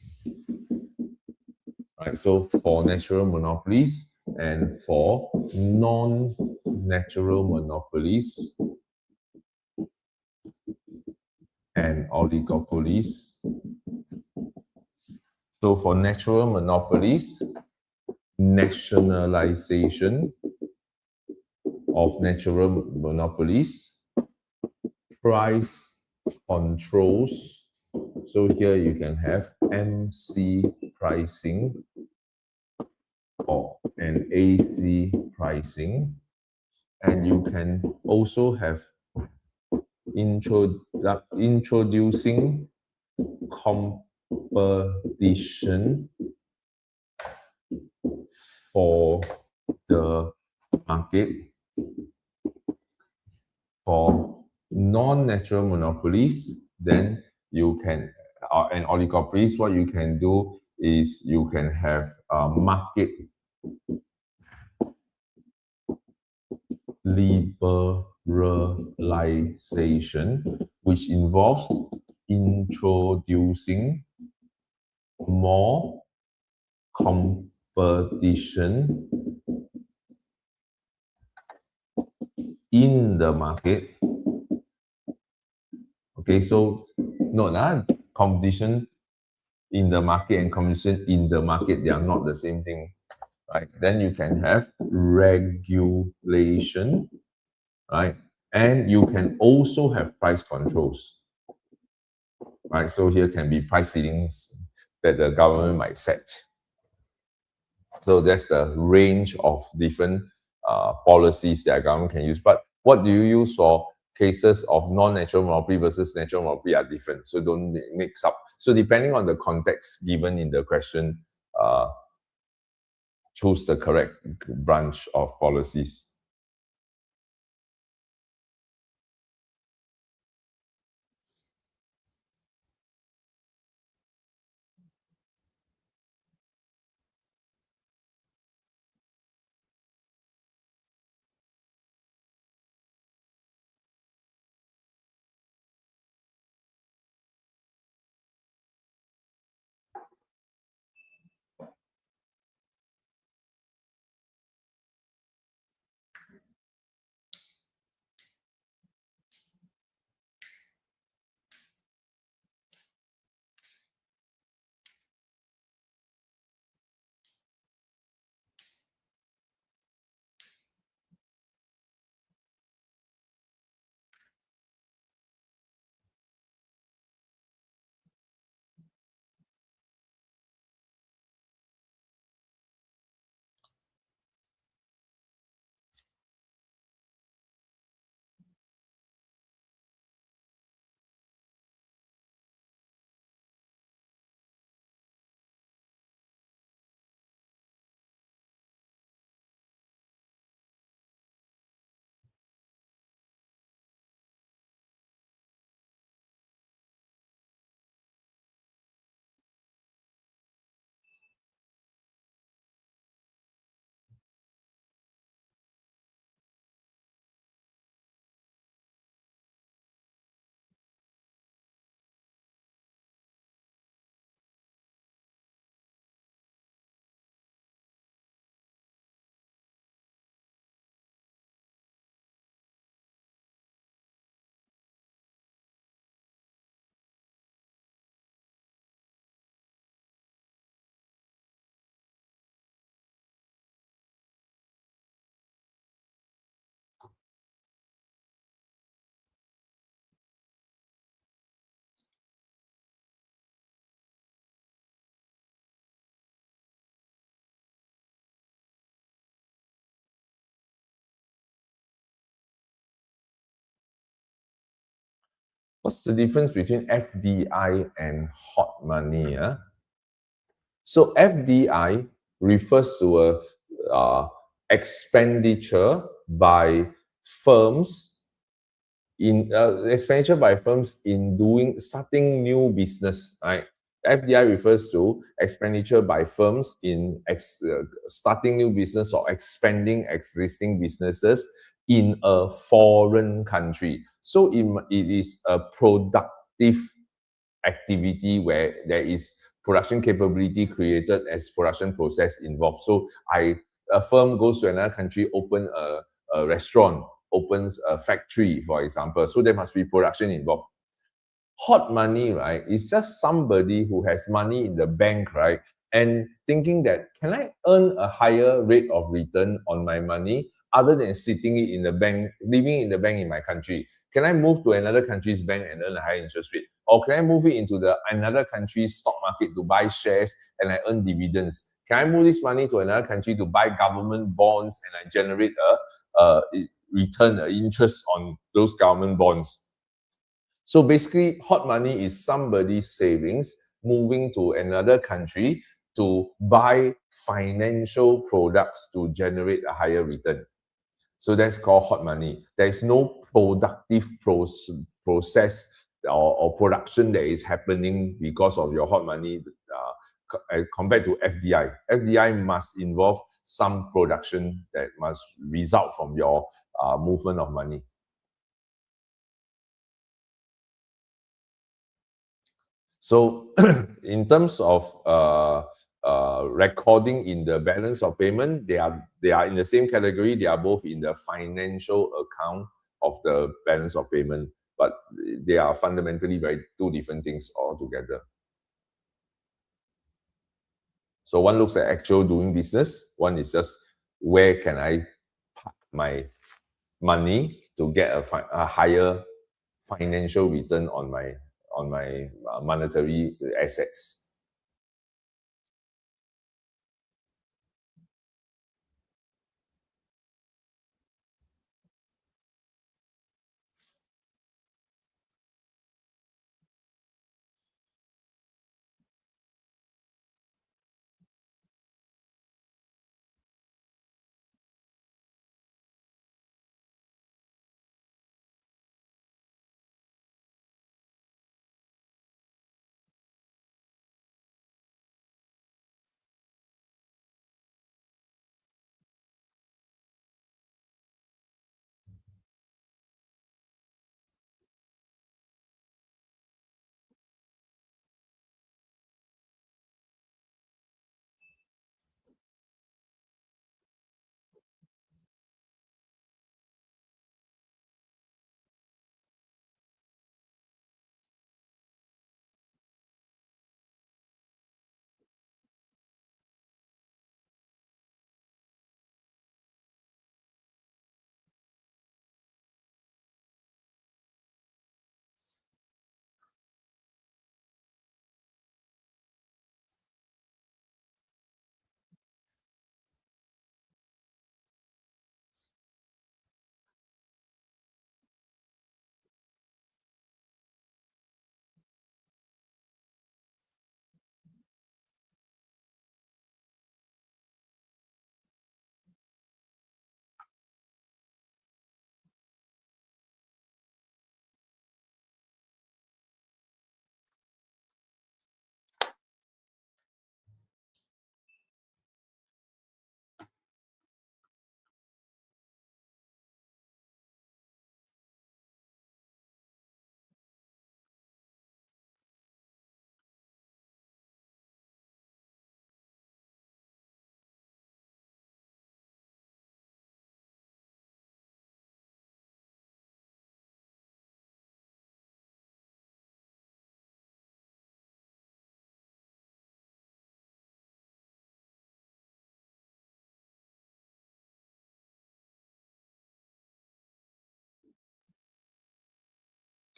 right? So for natural monopolies and for non-natural monopolies and oligopolies. So for natural monopolies, nationalization of natural monopolies, price controls. So here you can have MC pricing or an AC pricing, and you can also have introducing competition for the market. For non-natural monopolies, then you can, and oligopolies, what you can do is you can have market liberalization, which involves introducing more competition in the market. Okay, so note that competition in the market and competition in the market, they are not the same thing, right? Then you can have regulation, right? And you can also have price controls, right? So here can be price ceilings that the government might set. So that's the range of different policies that a government can use. But what do you use for cases of non-natural monopoly versus natural monopoly are different. So don't mix up. So depending on the context given in the question, choose the correct branch of policies. What's the difference between FDI and hot money? So FDI refers to a expenditure by firms in starting new business, right? FDI refers to expenditure by firms in starting new business or expanding existing businesses in a foreign country. So it is a productive activity where there is production capability created as production process involved. So a firm goes to another country, open a restaurant, opens a factory, for example. So there must be production involved. Hot money, right, is just somebody who has money in the bank, right, and thinking that, can I earn a higher rate of return on my money other than sitting it in the bank, leaving it in the bank in my country? Can I move to another country's bank and earn a higher interest rate? Or can I move it into another country's stock market to buy shares and I earn dividends? Can I move this money to another country to buy government bonds and I generate a return, an interest on those government bonds? So basically, hot money is somebody's savings moving to another country to buy financial products to generate a higher return. So that's called hot money. There is no productive process or production that is happening because of your hot money compared to FDI. FDI must involve some production that must result from your movement of money. So in terms of recording in the balance of payment, they are in the same category. They are both in the financial account of the balance of payment, but they are fundamentally two different things altogether. So one looks at actual doing business. One is just where can I park my money to get a higher financial return on my monetary assets.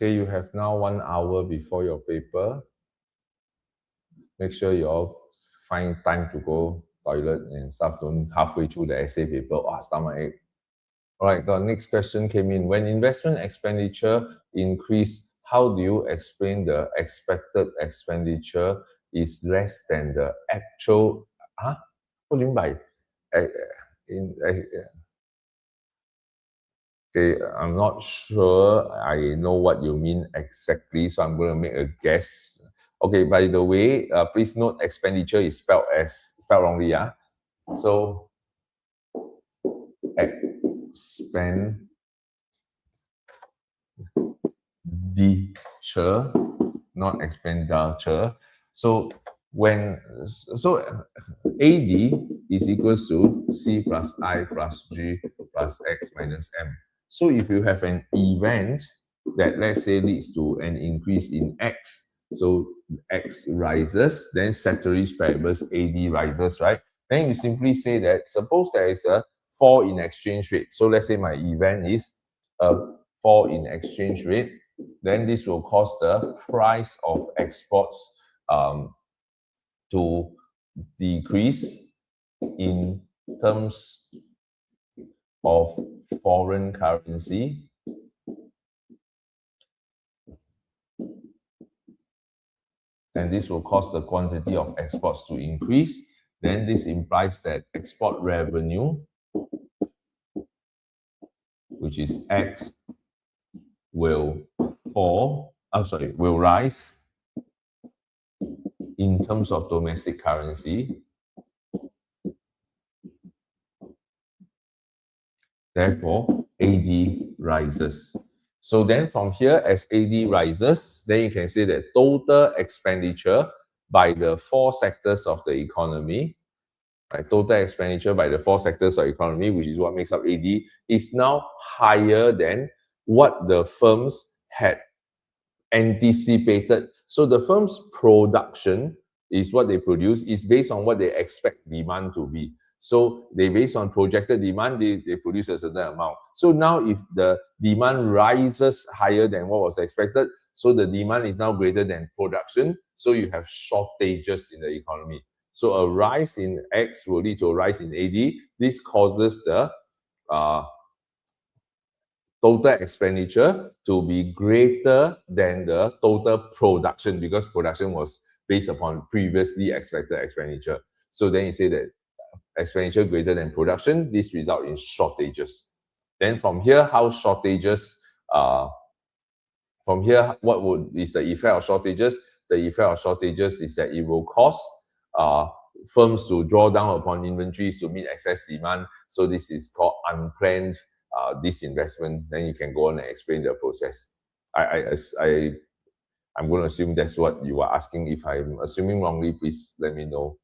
Okay, you have now 1 hour before your paper. Make sure you all find time to go toilet and stuff. Don't halfway through the essay paper, stomachache. All right, the next question came in. When investment expenditure increase, how do you explain the expected expenditure is less than the actual? Huh? What do you mean by okay, I'm not sure I know what you mean exactly, so I'm going to make a guess. Okay, by the way, please note expenditure is spelled wrongly, yeah. So expenditure, not expenditure. So AD is equals to C plus I plus G plus X minus M. So if you have an event that, let's say, leads to an increase in X, so X rises, then ceteris paribus AD rises, right? Then you simply say that, suppose there is a fall in exchange rate. So let's say my event is a fall in exchange rate, then this will cause the price of exports to decrease in terms of foreign currency. And this will cause the quantity of exports to increase. Then this implies that export revenue, which is X, will rise in terms of domestic currency. Therefore, AD rises. So then from here, as AD rises, then you can say that total expenditure by the four sectors of the economy, right? Total expenditure by the four sectors of economy, which is what makes up AD, is now higher than what the firms had anticipated. So the firm's production is what they produce is based on what they expect demand to be. So they based on projected demand, they produce a certain amount. So now if the demand rises higher than what was expected, so the demand is now greater than production, so you have shortages in the economy. So a rise in X will lead to a rise in AD. This causes the total expenditure to be greater than the total production, because production was based upon previously expected expenditure. So then you say that expenditure greater than production, this result in shortages. Then from here, how shortages, from here, what is the effect of shortages? The effect of shortages is that it will cause firms to draw down upon inventories to meet excess demand. So this is called unplanned disinvestment. Then you can go on and explain the process. I'm going to assume that's what you are asking. If I'm assuming wrongly, please let me know.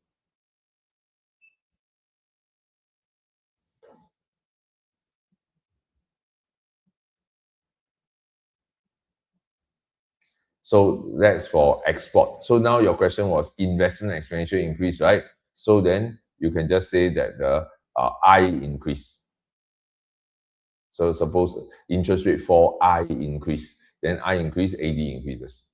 So that's for export. So now your question was investment expenditure increase, right? So then you can just say that the I increase. So suppose interest rate fall, I increase. Then I increase, AD increases.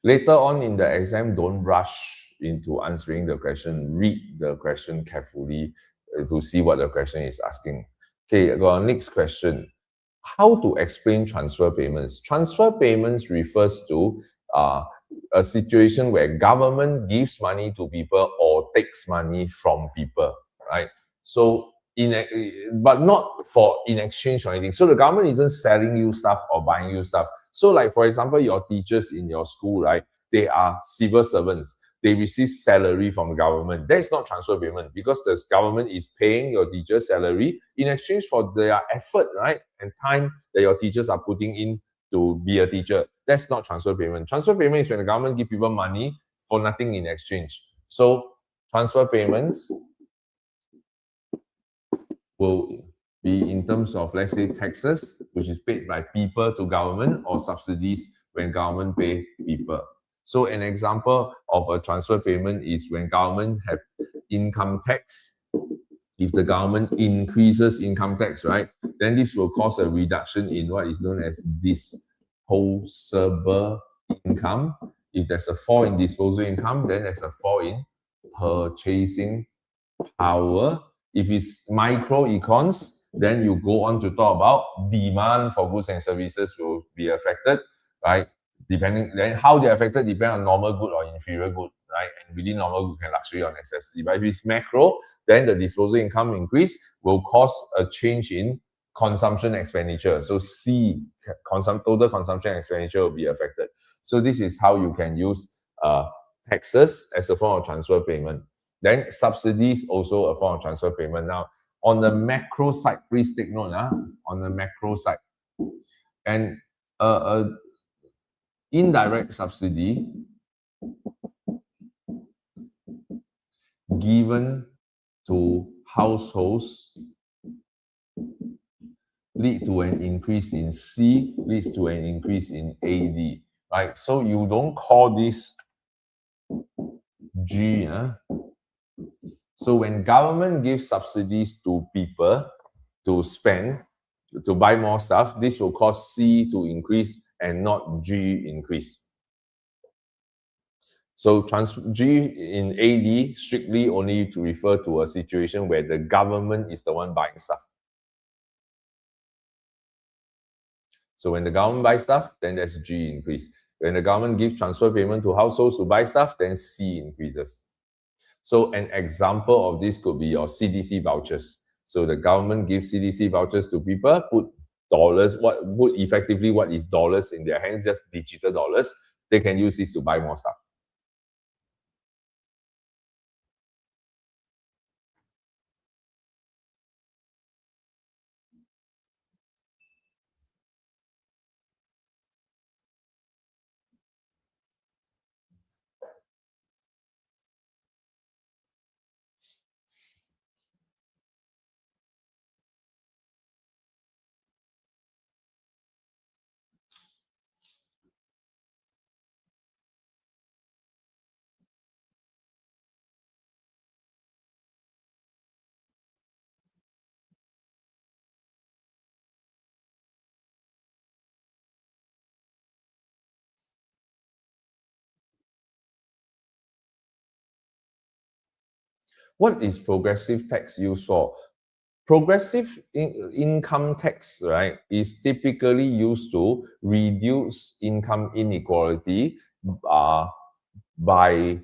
Later on in the exam, don't rush into answering the question. Read the question carefully to see what the question is asking. Okay, got our next question. How to explain transfer payments? Transfer payments refers to a situation where government gives money to people or takes money from people, right? So but not for in exchange or anything. So the government isn't selling you stuff or buying you stuff. So like, for example, your teachers in your school, right? They are civil servants. They receive salary from the government. That is not transfer payment, because the government is paying your teacher's salary in exchange for their effort, right? And time that your teachers are putting in to be a teacher. That's not transfer payment. Transfer payment is when the government give people money for nothing in exchange. So transfer payments will be in terms of, let's say, taxes, which is paid by people to government, or subsidies when government pay people. So an example of a transfer payment is when government have income tax. If the government increases income tax, right, then this will cause a reduction in what is known as disposable income. If there's a fall in disposable income, then there's a fall in purchasing power. If it's microecons, then you go on to talk about demand for goods and services will be affected, right? Depending, then how they're affected depend on normal good or inferior good, right? And within normal good can luxury or necessity. But if it's macro, then the disposable income increase will cause a change in consumption expenditure. So C, total consumption expenditure will be affected. So this is how you can use taxes as a form of transfer payment. Then subsidies also a form of transfer payment. Now, on the macro side, please take note, on the macro side. And indirect subsidy given to households lead to an increase in C, leads to an increase in AD, right? So you don't call this G. So when government gives subsidies to people to spend, to buy more stuff, this will cause C to increase and not G increase. So G in AD strictly only to refer to a situation where the government is the one buying stuff. So when the government buys stuff, then there's G increase. When the government gives transfer payment to households to buy stuff, then C increases. So an example of this could be your CDC vouchers. So the government gives CDC vouchers to people, put dollars, put effectively what is dollars in their hands, just digital dollars. They can use this to buy more stuff. What is progressive tax used for? Progressive income tax, right, is typically used to reduce income inequality by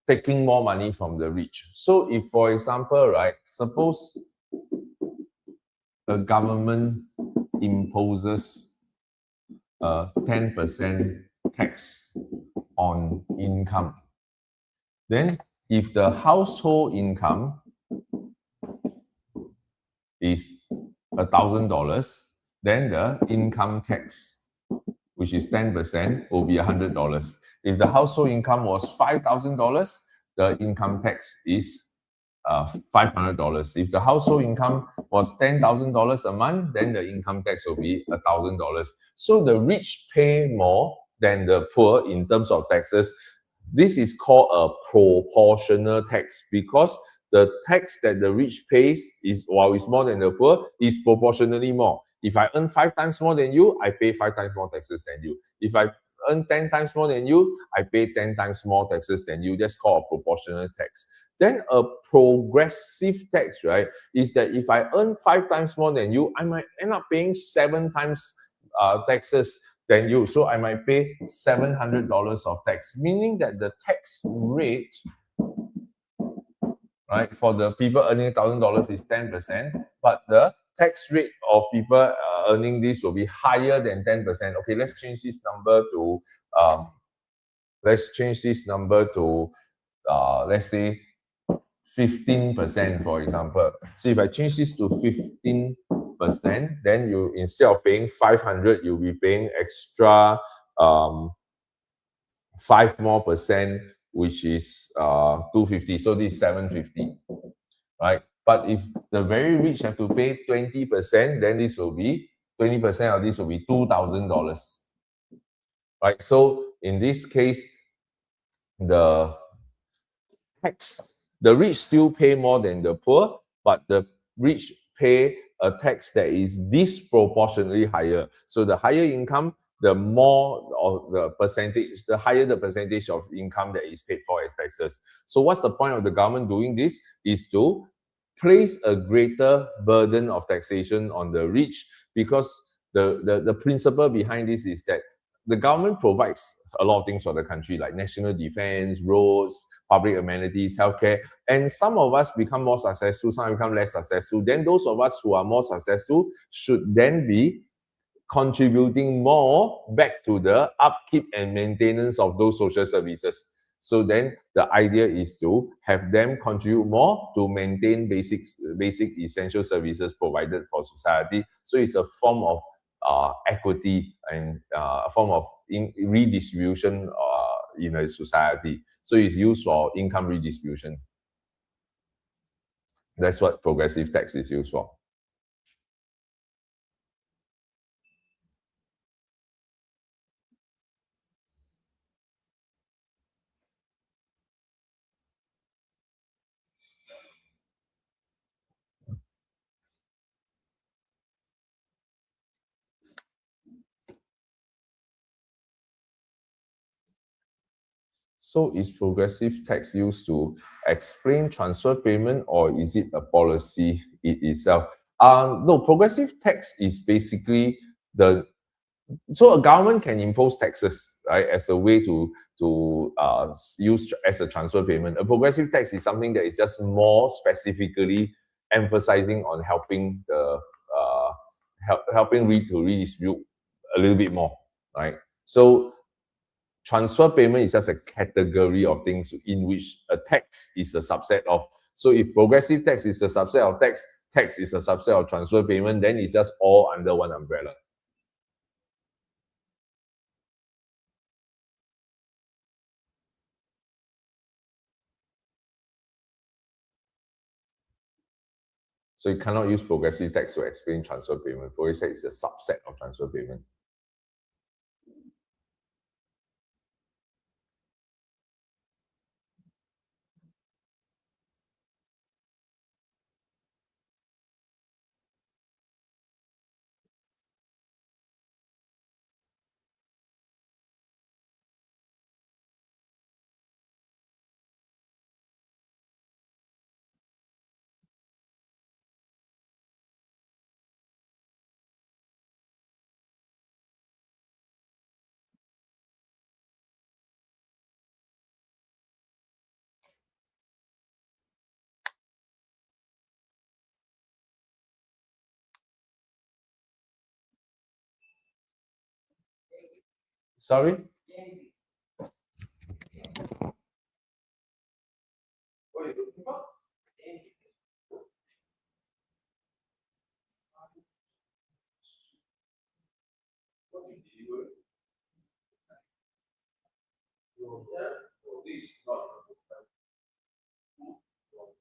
taking more money from the rich. So if, for example, right, suppose the government imposes a 10% tax on income, then if the household income is $1,000, then the income tax, which is 10%, will be $100. If the household income was $5,000, the income tax is $500. If the household income was $10,000 a month, then the income tax will be $1,000. So the rich pay more than the poor in terms of taxes. This is called a proportional tax because the tax that the rich pays is, while it's more than the poor, is proportionally more. If I earn 5 times more than you, I pay 5 times more taxes than you. If I earn 10 times more than you, I pay 10 times more taxes than you. That's called a proportional tax. Then a progressive tax, right, is that if I earn 5 times more than you, I might end up paying 7 times taxes than you. So I might pay $700 of tax, meaning that the tax rate, right, for the people earning $1,000 is 10%, but the tax rate of people earning this will be higher than 10%. Okay, let's change this number to, let's say 15%, for example. So if I change this to 15%, then you, instead of paying 500, you'll be paying extra 5 more percent, which is 250. So this is 750, right? But if the very rich have to pay 20%, then this will be 20% of this will be $2,000, right? So in this case, the tax. The rich still pay more than the poor, but the rich pay a tax that is disproportionately higher. So the higher income, the more of the percentage, the higher the percentage of income that is paid for as taxes. So what's the point of the government doing this? Is to place a greater burden of taxation on the rich, because the principle behind this is that the government provides a lot of things for the country, like national defense, roads, public amenities, healthcare. And some of us become more successful, some become less successful. Then those of us who are more successful should then be contributing more back to the upkeep and maintenance of those social services. So then the idea is to have them contribute more to maintain basic essential services provided for society. So it's a form of equity and a form of redistribution in a society. So it's used for income redistribution. That's what progressive tax is used for. So is progressive tax used to explain transfer payment, or is it a policy itself? No, progressive tax is basically so a government can impose taxes, right, as a way to use as a transfer payment. A progressive tax is something that is just more specifically emphasizing on helping to redistribute a little bit more, right? So transfer payment is just a category of things in which a tax is a subset of. So if progressive tax is a subset of tax is a subset of transfer payment, then it's just all under one umbrella. So you cannot use progressive tax to explain transfer payment. Progressive tax is a subset of transfer payment. Sorry? What are you looking for?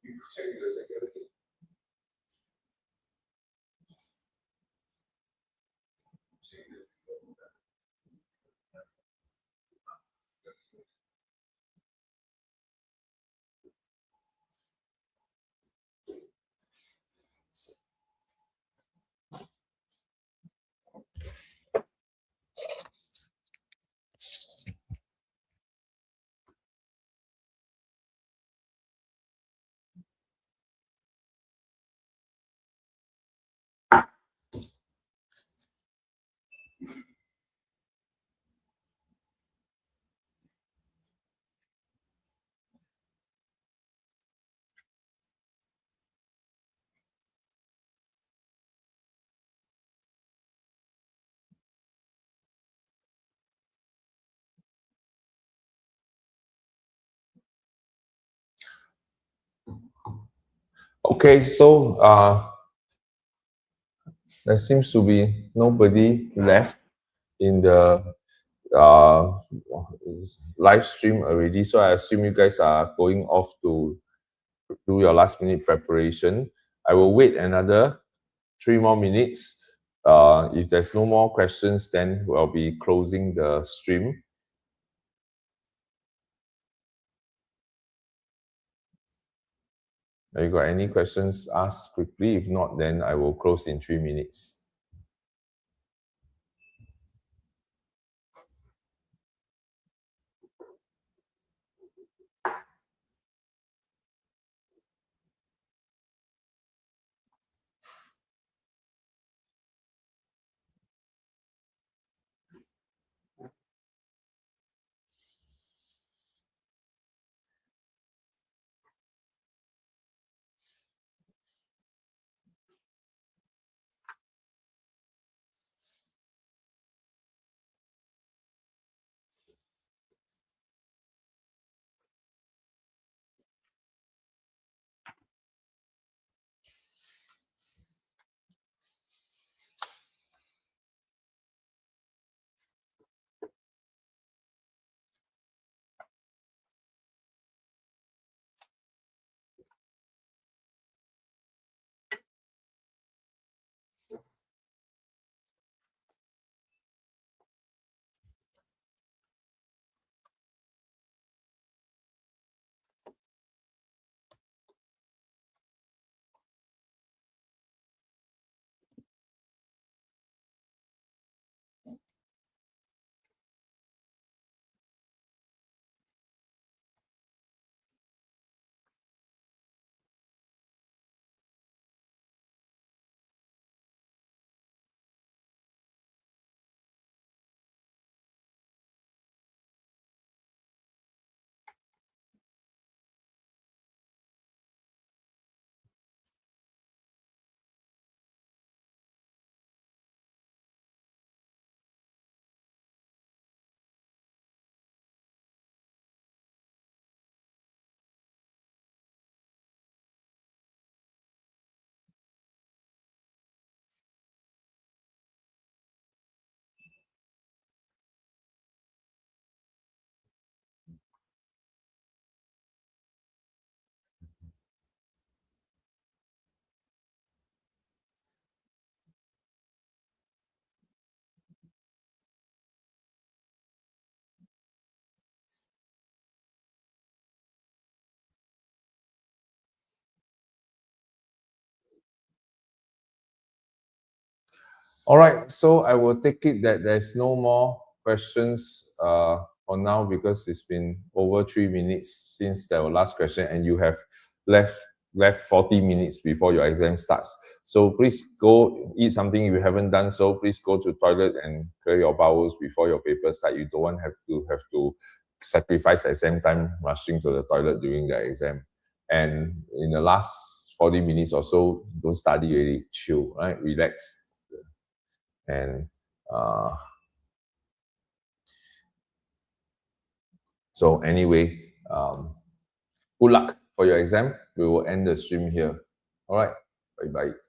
You check the security. Okay, so there seems to be nobody left in the uh, live stream already. So I assume you guys are going off to do your last minute preparation. I will wait another 3 more minutes. If there's no more questions, then we'll be closing the stream. Have you got any questions? Ask quickly. If not, then I will close in 3 minutes. All right, so I will take it that there's no more questions for now because it's been over 3 minutes since the last question and you have left 40 minutes before your exam starts. So please go eat something if you haven't done so. Please go to toilet and clear your bowels before your paper start. You don't want have to sacrifice exam time rushing to the toilet during the exam. And in the last 40 minutes or so, don't study really, chill, right? Relax. And so anyway, good luck for your exam. We will end the stream here. All right, bye bye.